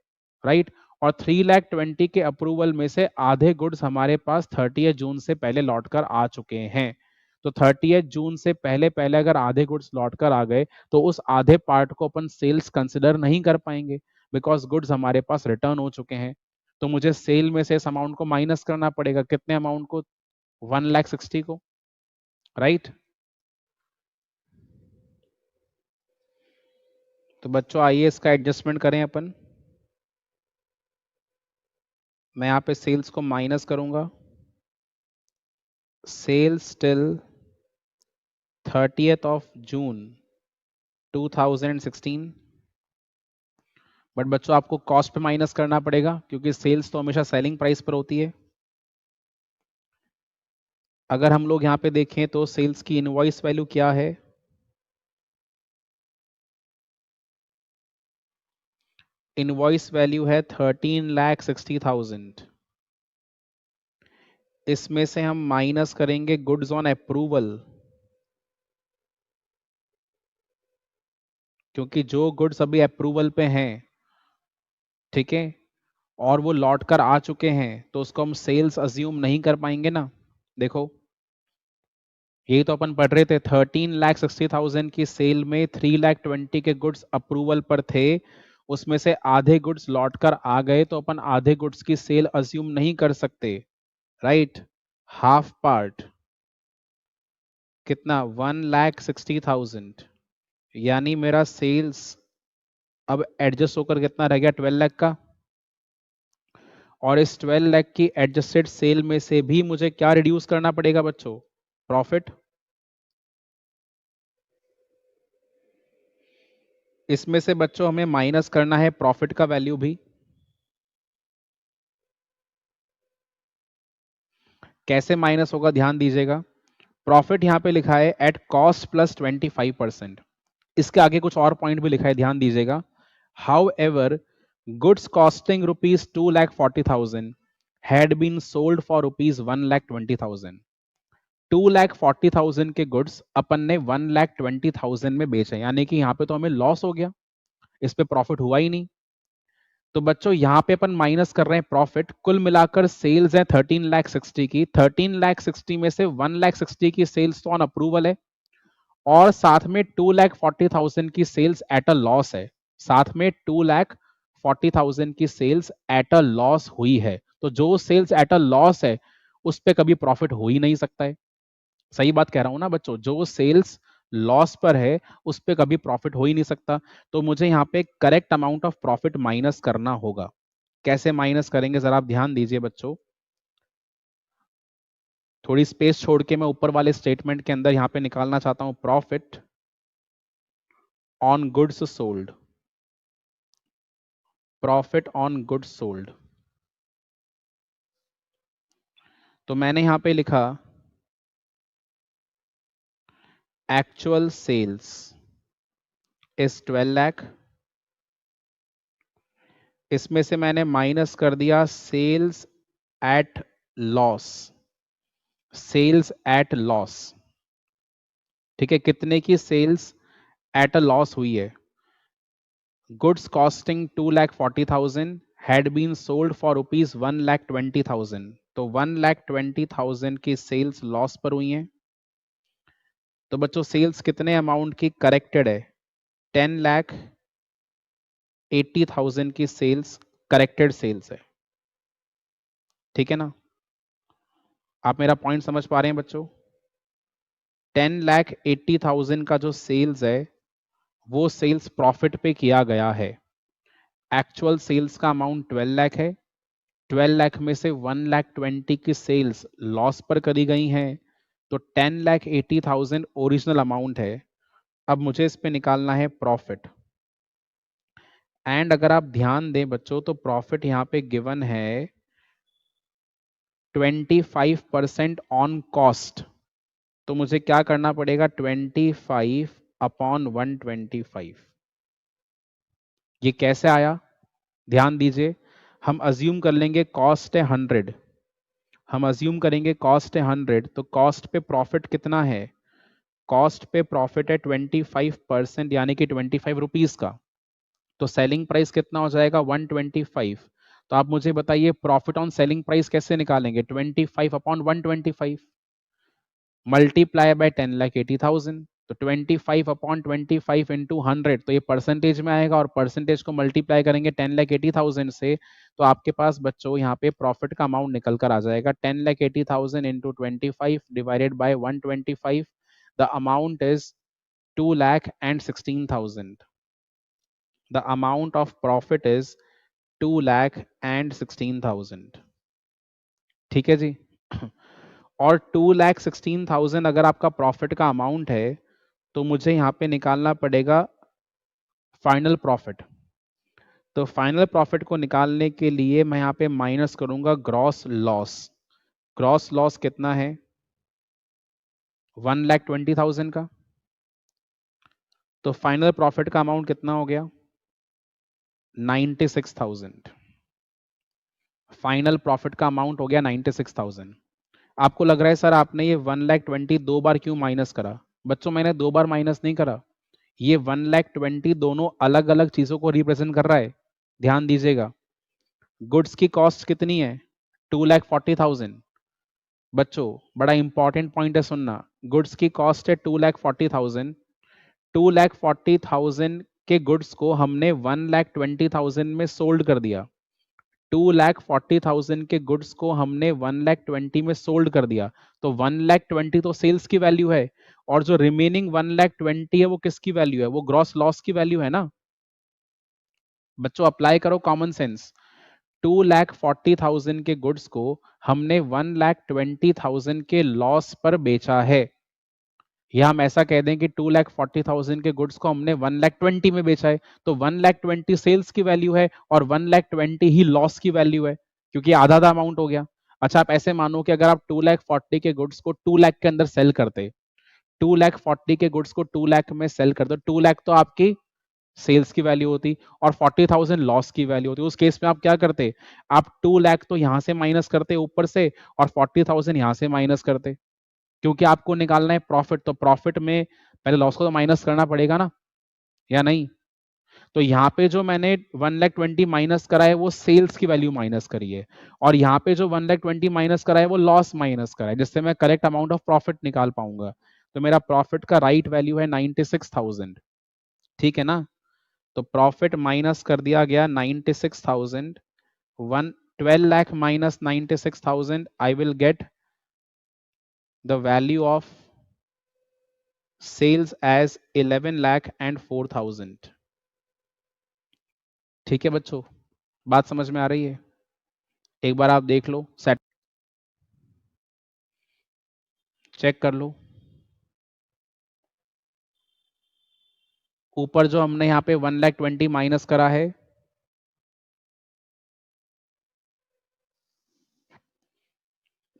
S1: राइट। और 3,20,000 के अप्रूवल में से आधे गुड्स हमारे पास 30 जून से पहले लौटकर आ चुके हैं। तो 30 जून से पहले पहले अगर आधे गुड्स लौटकर आ गए तो उस आधे पार्ट को अपन सेल्स कंसिडर नहीं कर पाएंगे, बिकॉज गुड्स हमारे पास रिटर्न हो चुके हैं। तो मुझे सेल में से इस अमाउंट को माइनस करना पड़ेगा, कितने अमाउंट को? 1,60,000 को, राइट। तो बच्चों आइए इसका एडजस्टमेंट करें अपन। मैं यहाँ पे सेल्स को माइनस करूंगा, sales till 30th of June 2016। But बच्चों आपको कॉस्ट पे माइनस करना पड़ेगा, क्योंकि सेल्स तो हमेशा सेलिंग प्राइस पर होती है। अगर हम लोग यहाँ पे देखें तो सेल्स की इनवॉइस वैल्यू क्या है? इनवॉइस वैल्यू है 13,60,000। इसमें से हम माइनस करेंगे गुड्स ऑन अप्रूवल, क्योंकि जो गुड्स अभी अप्रूवल पे हैं, ठीक है, और वो लौट कर आ चुके हैं, तो उसको हम सेल्स अज्यूम नहीं कर पाएंगे ना। देखो यही तो अपन पढ़ रहे थे, 13,60,000 की सेल में 3,20,000 के गुड्स अप्रूवल पर थे, उसमें से आधे गुड्स लौट कर आ गए, तो अपन आधे गुड्स की सेल अज्यूम नहीं कर सकते, राइट। हाफ पार्ट कितना? 1,60,000, यानी मेरा सेल्स अब एडजस्ट होकर कितना रह गया? 12 लाख का। और इस 12 लाख की एडजस्टेड सेल में से भी मुझे क्या रिड्यूस करना पड़ेगा बच्चों? प्रॉफिट। इसमें से बच्चों हमें माइनस करना है प्रॉफिट का वैल्यू भी। कैसे माइनस होगा ध्यान दीजिएगा। प्रॉफिट यहां पे लिखा है एट कॉस्ट प्लस 25%। इसके आगे कुछ और पॉइंट भी लिखा है, ध्यान दीजिएगा। However goods costing rupees 2,40,000 had been sold for rupees 1,20,000। 2,40,000 के गुड्स अपन ने 1,20,000 में बेचे, यानी कि यहां पे तो हमें लॉस हो गया, इस पे प्रॉफिट हुआ ही नहीं। तो बच्चों यहां पे अपन माइनस कर रहे हैं प्रॉफिट। कुल मिलाकर सेल्स है 13,60,000 की, 13,60,000 में से 1,60,000 की सेल्स तो ऑन अप्रूवल है, और साथ में 2,40,000 की सेल्स एट अ लॉस है, साथ में 2,40,000 की सेल्स एट अ लॉस हुई है। तो जो सेल्स एट अ लॉस है उस पे कभी प्रॉफिट हो ही नहीं सकता है। सही बात कह रहा हूं ना बच्चों? जो सेल्स लॉस पर है उस पे कभी प्रॉफिट हो ही नहीं सकता। तो मुझे यहाँ पे correct amount of profit minus करना होगा। कैसे माइनस करेंगे जरा आप ध्यान दीजिए बच्चों। थोड़ी स्पेस छोड़ के मैं ऊपर वाले स्टेटमेंट के अंदर यहाँ पे निकालना चाहता हूं profit on goods sold, profit on goods sold. तो मैंने यहां पे लिखा एक्चुअल सेल्स इज 12 लाख, इसमें से मैंने माइनस कर दिया sales at loss, sales at loss. ठीक है, कितने की सेल्स एट अ लॉस हुई है? Goods costing 2,40,000 had been sold for rupees 1,20,000, तो 1,20,000 की सेल्स लॉस पर हुई हैं। तो बच्चों सेल्स कितने अमाउंट की करेक्टेड है? 10,80,000 की सेल्स करेक्टेड सेल्स है। ठीक है ना, आप मेरा पॉइंट समझ पा रहे हैं बच्चों? 10,80,000 का जो सेल्स है वो सेल्स प्रॉफिट पे किया गया है। एक्चुअल सेल्स का अमाउंट 12 लाख है, 12 लाख में से 1,20,000 की सेल्स लॉस पर करी गई हैं, तो 10,80,000 ओरिजिनल अमाउंट है। अब मुझे इस पे निकालना है प्रॉफिट। एंड अगर आप ध्यान दें बच्चों तो प्रॉफिट यहाँ पे गिवन है 25% ऑन कॉस्ट। तो मुझे क्या करना पड़ेगा? 25 अपॉन 125। ये कैसे आया? ध्यान दीजिए, हम अज्यूम कर लेंगे कॉस्ट है 100, हम अज्यूम करेंगे कॉस्ट है 100, तो कॉस्ट पे प्रॉफिट कितना है? कॉस्ट पे प्रॉफिट है 25%, यानी कि 25 रुपीज का। तो सेलिंग प्राइस कितना हो जाएगा? 125। तो आप मुझे बताइए प्रॉफिट ऑन सेलिंग प्राइस कैसे निकालेंगे? 25 अपॉन 125 मल्टीप्लाई बाय 10,80,000, तो 25 अपॉन 25 इंटू 100, तो ये परसेंटेज में आएगा, और परसेंटेज को मल्टीप्लाई करेंगे 10,80,000 से, तो आपके पास बच्चों यहाँ पे प्रॉफिट का अमाउंट निकल कर आ जाएगा 10,80,000 into 25 divided by 125। The amount is 2,16,000। The amount of profit is 2,16,000। ठीक है जी। और 2,16,000 अगर आपका प्रॉफिट का अमाउंट है तो मुझे यहां पे निकालना पड़ेगा फाइनल प्रॉफिट। तो फाइनल प्रॉफिट को निकालने के लिए मैं यहां पे माइनस करूंगा ग्रॉस लॉस। ग्रॉस लॉस कितना है? 1,20,000 का। तो फाइनल प्रॉफिट का अमाउंट कितना हो गया? 96,000। फाइनल प्रॉफिट का अमाउंट हो गया 96,000। आपको लग रहा है सर आपने ये 1,20,000 दो बार क्यों माइनस करा? बच्चों मैंने दो बार माइनस नहीं करा, ये 1,20,000 दोनों अलग अलग चीजों को रिप्रेजेंट कर रहा है। ध्यान दीजिएगा, गुड्स की कॉस्ट कितनी है? 2,40,000। बच्चों बड़ा इंपॉर्टेंट पॉइंट है सुनना, गुड्स की कॉस्ट है 2,40,000। 2,40,000 के गुड्स को हमने 1,20,000 में सोल्ड कर दिया। 2,40,000 के गुड्स को हमने 1,20,000 में सोल्ड कर दिया, तो 1,20,000 तो सेल्स की वैल्यू है, और जो रिमेनिंग 1,20,000 है वो किसकी वैल्यू है? वो ग्रॉस लॉस की वैल्यू है ना। बच्चों अप्लाई करो कॉमन सेंस। 2,40,000 के गुड्स को हमने 1,20,000 के लॉस पर बेचा है, या हम ऐसा कह दें कि 2,40,000 के गुड्स को हमने 1,20,000 में बेचा है, तो 1,20,000 सेल्स की वैल्यू है और 1,20,000 ही लॉस की वैल्यू है, क्योंकि आधा आधा अमाउंट हो गया। अच्छा आप ऐसे मानो कि अगर आप 2,40,000 के गुड्स को 2 लाख के अंदर सेल करते, 2,40,000 के गुड्स को 2 लाख में सेल करते, 2 लाख तो आपकी सेल्स की वैल्यू होती और 40,000 लॉस की वैल्यू होती। उस केस में आप क्या करते? आप 2 लाख तो यहां से माइनस करते ऊपर से, और 40,000 यहां से माइनस करते, क्योंकि आपको निकालना है प्रॉफिट, तो प्रॉफिट में पहले लॉस को तो माइनस करना पड़ेगा ना, या नहीं? तो यहाँ पे जो मैंने 1,20,000 माइनस करा है वो सेल्स की वैल्यू माइनस करी है, और यहाँ पे जो 1,20,000 माइनस करा है वो लॉस माइनस करा है, जिससे मैं करेक्ट अमाउंट ऑफ प्रॉफिट निकाल पाऊंगा। तो मेरा प्रॉफिट का राइट वैल्यू है 96,000। ठीक है ना, तो प्रॉफिट माइनस कर दिया गया 96,000। 12 lakh minus 96,000, I will get the value of sales as 11 lakh and 4,000। ठीक है बच्चों, बात समझ में आ रही है? एक बार आप देख लो, सेट चेक कर लो। ऊपर जो हमने यहाँ पे 1,20,000 माइनस करा है,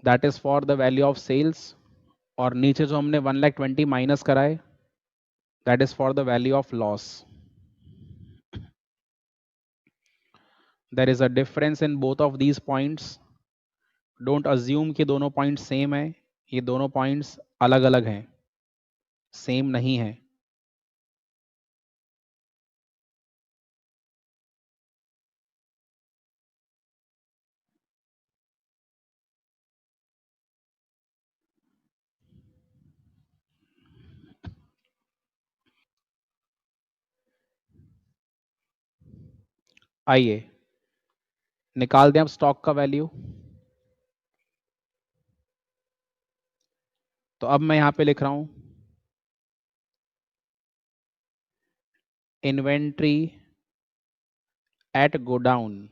S1: that is for the value of sales, और नीचे जो हमने 1,20,000 माइनस करा है, that is for the value of loss. There is a difference in both of these points. Don't assume कि दोनों पॉइंट सेम है, ये दोनों पॉइंट्स अलग अलग हैं, सेम नहीं है. आइए निकाल दें अब स्टॉक का वैल्यू. तो अब मैं यहां पे लिख रहा हूं इन्वेंट्री एट गोडाउन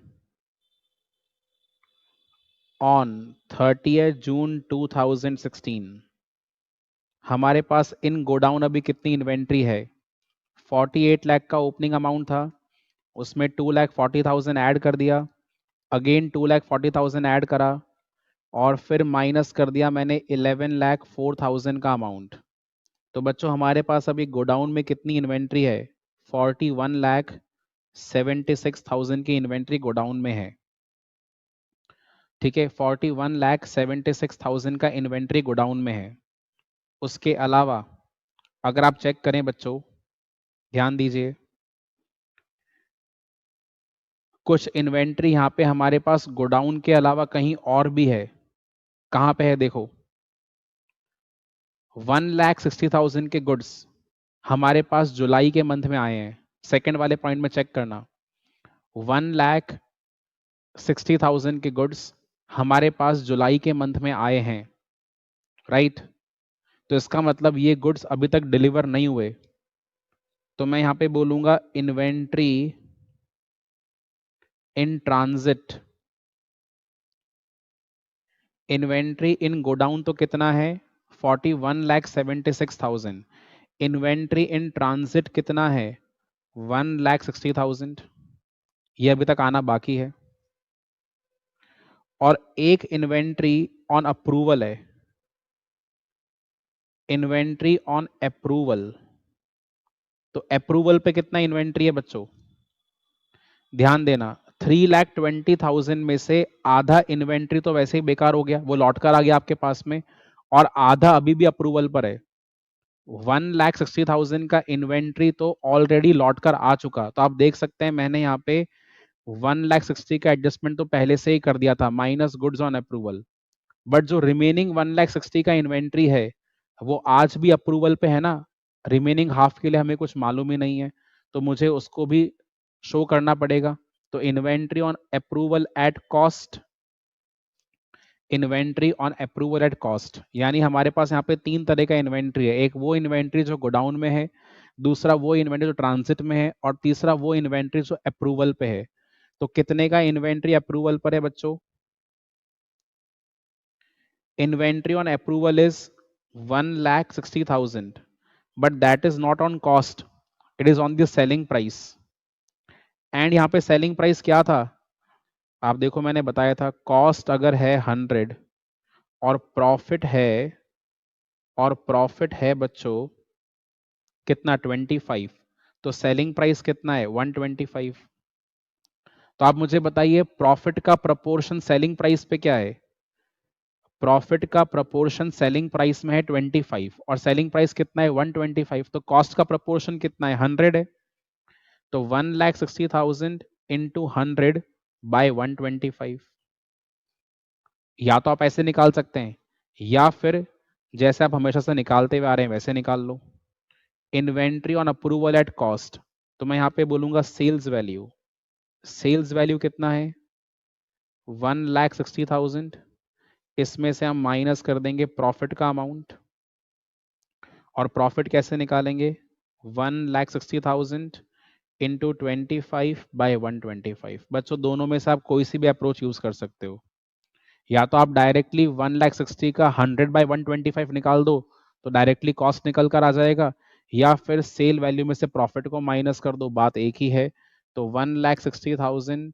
S1: ऑन 30 जून 2016. हमारे पास इन गोडाउन अभी कितनी इन्वेंट्री है? 48 लाख का ओपनिंग अमाउंट था, उसमें 2,40,000 ऐड कर दिया, अगेन 2,40,000 ऐड करा, और फिर माइनस कर दिया मैंने 11,04,000 का अमाउंट. तो बच्चों हमारे पास अभी गोडाउन में कितनी इन्वेंट्री है? 41,76,000 की इन्वेंट्री गोडाउन में है. ठीक है, 41,76,000 का इन्वेंट्री गोडाउन में है. उसके अलावा अगर आप चेक करें बच्चों, ध्यान दीजिए, कुछ इन्वेंट्री यहाँ पे हमारे पास गोडाउन के अलावा कहीं और भी है. कहाँ पे है देखो, 1,60,000 के गुड्स हमारे पास जुलाई के मंथ में आए हैं. सेकंड वाले पॉइंट में चेक करना, 1,60,000 के गुड्स हमारे पास जुलाई के मंथ में आए हैं, राइट. तो इसका मतलब ये गुड्स अभी तक डिलीवर नहीं हुए. तो मैं यहाँ पे बोलूंगा inventory in transit. Inventory in godown तो कितना है? 41,76,000. इन्वेंट्री इन ट्रांजिट कितना है? 1,60,000. ये अभी तक आना बाकी है. और एक इन्वेंट्री ऑन अप्रूवल है, इन्वेंट्री ऑन अप्रूवल. तो अप्रूवल पे कितना इन्वेंट्री है बच्चों? ध्यान देना, 3,20,000 में से आधा इन्वेंट्री तो वैसे ही बेकार हो गया, वो लौट कर आ गया आपके पास में, और आधा अभी भी अप्रूवल पर है. 1,60,000 का इन्वेंट्री तो ऑलरेडी लौट कर आ चुका. तो आप देख सकते हैं मैंने यहाँ पे 1,60,000 का एडजस्टमेंट तो पहले से ही कर दिया था, minus goods on approval. But जो रिमेनिंग 1,60,000 का इन्वेंट्री है वो आज भी अप्रूवल पे है ना. रिमेनिंग हाफ के लिए हमें कुछ मालूम ही नहीं है, तो मुझे उसको भी शो करना पड़ेगा. तो inventory on approval at cost, inventory on approval at cost, यानी हमारे पास यहाँ पे तीन तरह का इन्वेंट्री है. एक वो इन्वेंट्री जो गोडाउन में है, दूसरा वो इन्वेंट्री जो ट्रांजिट में है, और तीसरा वो इन्वेंट्री जो अप्रूवल पे है. तो कितने का इन्वेंट्री अप्रूवल पर है बच्चों? Inventory on approval is 1,60,000, but that is not on cost. It is on the selling price. And यहाँ पे selling price क्या था? आप देखो मैंने बताया था, कॉस्ट अगर है 100 और प्रॉफिट है बच्चों कितना? 25. तो सेलिंग प्राइस कितना है? 125. तो आप मुझे बताइए प्रॉफिट का प्रपोर्शन सेलिंग प्राइस पे क्या है? प्रॉफिट का प्रपोर्शन सेलिंग प्राइस में है 25 और सेलिंग प्राइस कितना है? 125. तो कॉस्ट का प्रपोर्शन कितना है? 100 है. तो 1,60,000 इंटू 100 बाय 125. या तो आप ऐसे निकाल सकते हैं, या फिर जैसे आप हमेशा से निकालते हुए आ रहे हैं वैसे निकाल लो. Inventory on approval at cost, तो मैं यहाँ पे बोलूंगा सेल्स वैल्यू. सेल्स वैल्यू कितना है? 1,60,000. इसमें से हम माइनस कर देंगे प्रॉफिट का अमाउंट, और प्रॉफिट कैसे निकालेंगे? 1,60,000 इंटू 25 बाई 125. बच्चों दोनों में से आप कोई सी भी अप्रोच यूज कर सकते हो. या तो आप डायरेक्टली 1,60,000 का 100 बाई 125 निकाल दो, तो डायरेक्टली कॉस्ट निकल कर आ जाएगा. या फिर सेल वैल्यू में से प्रॉफिट को माइनस कर दो, बात एक ही है। तो 1,60,000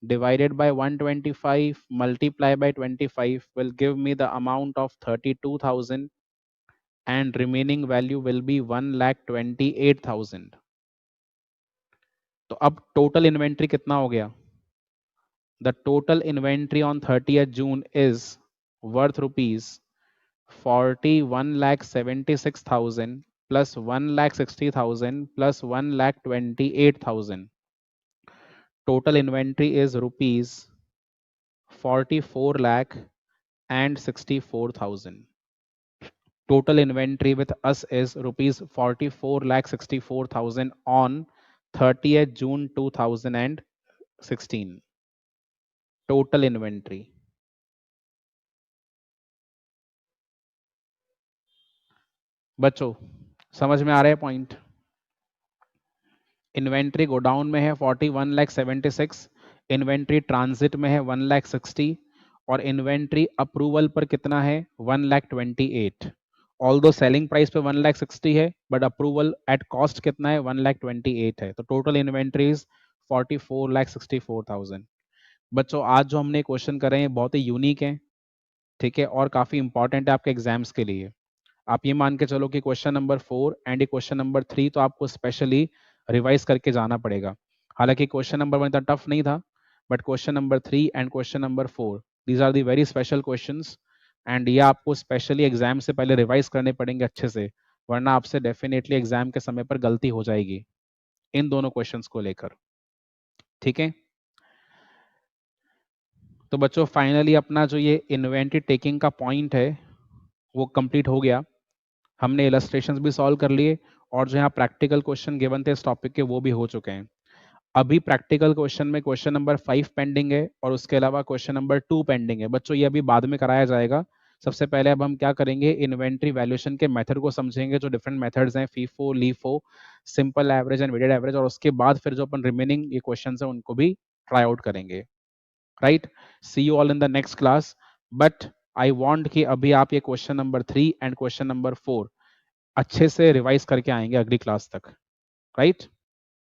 S1: divided by 125 multiply by 25 will give me the amount of 32,000 and remaining value will be 1,28,000। तो अब टोटल इन्वेंट्री कितना हो गया? The total inventory on 30th June is worth rupees 41,76,000 plus 1,60,000 plus 1,28,000. Total inventory is rupees 44 lakh and 64,000. Total inventory with us is rupees 44 lakh 64,000 on 30th June 2016. Total inventory. बच्चों समझ में आ रहा है point? Inventory godown में है 41,76,000, inventory transit में है 1,60,000 और इन्वेंट्री अप्रूवल पर कितना है 1,28,000। ऑल्दो सेलिंग प्राइस पे 1,60,000 है बट अप्रूवल एट कॉस्ट कितना है 1,28,000 है। तो टोटल इन्वेंट्री इज 44,64,000। बच्चों आज जो हमने क्वेश्चन करे हैं बहुत ही यूनिक है, ठीक है, और काफी इंपॉर्टेंट है आपके एग्जाम्स के लिए। आप ये मान के चलो कि question number 4 and question number 3 तो आपको स्पेशली रिवाइज करके जाना पड़ेगा। हालांकि क्वेश्चन नंबर 1 इतना टफ नहीं था, but question number 3 and question number 4 these are the very special questions and ये आपको स्पेशली एग्जाम से पहले रिवाइज करने पड़ेंगे अच्छे से, वरना आपसे डेफिनेटली एग्जाम के समय पर गलती हो जाएगी इन दोनों क्वेश्चंस को लेकर, ठीक है। तो बच्चों फाइनली अपना जो ये इन्वेंटरी टेकिंग का पॉइंट है वो कंप्लीट हो गया। हमने इलस्ट्रेशंस भी सॉल्व कर लिए और जो यहाँ प्रैक्टिकल क्वेश्चन गिवन थे इस टॉपिक के वो भी हो चुके हैं। अभी प्रैक्टिकल क्वेश्चन में क्वेश्चन नंबर 5 पेंडिंग है और उसके अलावा क्वेश्चन नंबर 2 पेंडिंग है। बच्चों ये अभी बाद में कराया जाएगा। सबसे पहले अब हम क्या करेंगे, इन्वेंट्री वैल्यूएशन के मेथड को समझेंगे, जो डिफरेंट मेथड्स हैं, FIFO, LIFO, simple average and weighted average, और उसके बाद फिर जो अपन रिमेनिंग ये क्वेश्चन है उनको भी ट्राई आउट करेंगे। Right, see you all in the next class. But I want कि अभी आप ये question number 3 and question number 4 अच्छे से रिवाइज करके आएंगे अगली क्लास तक, राइट।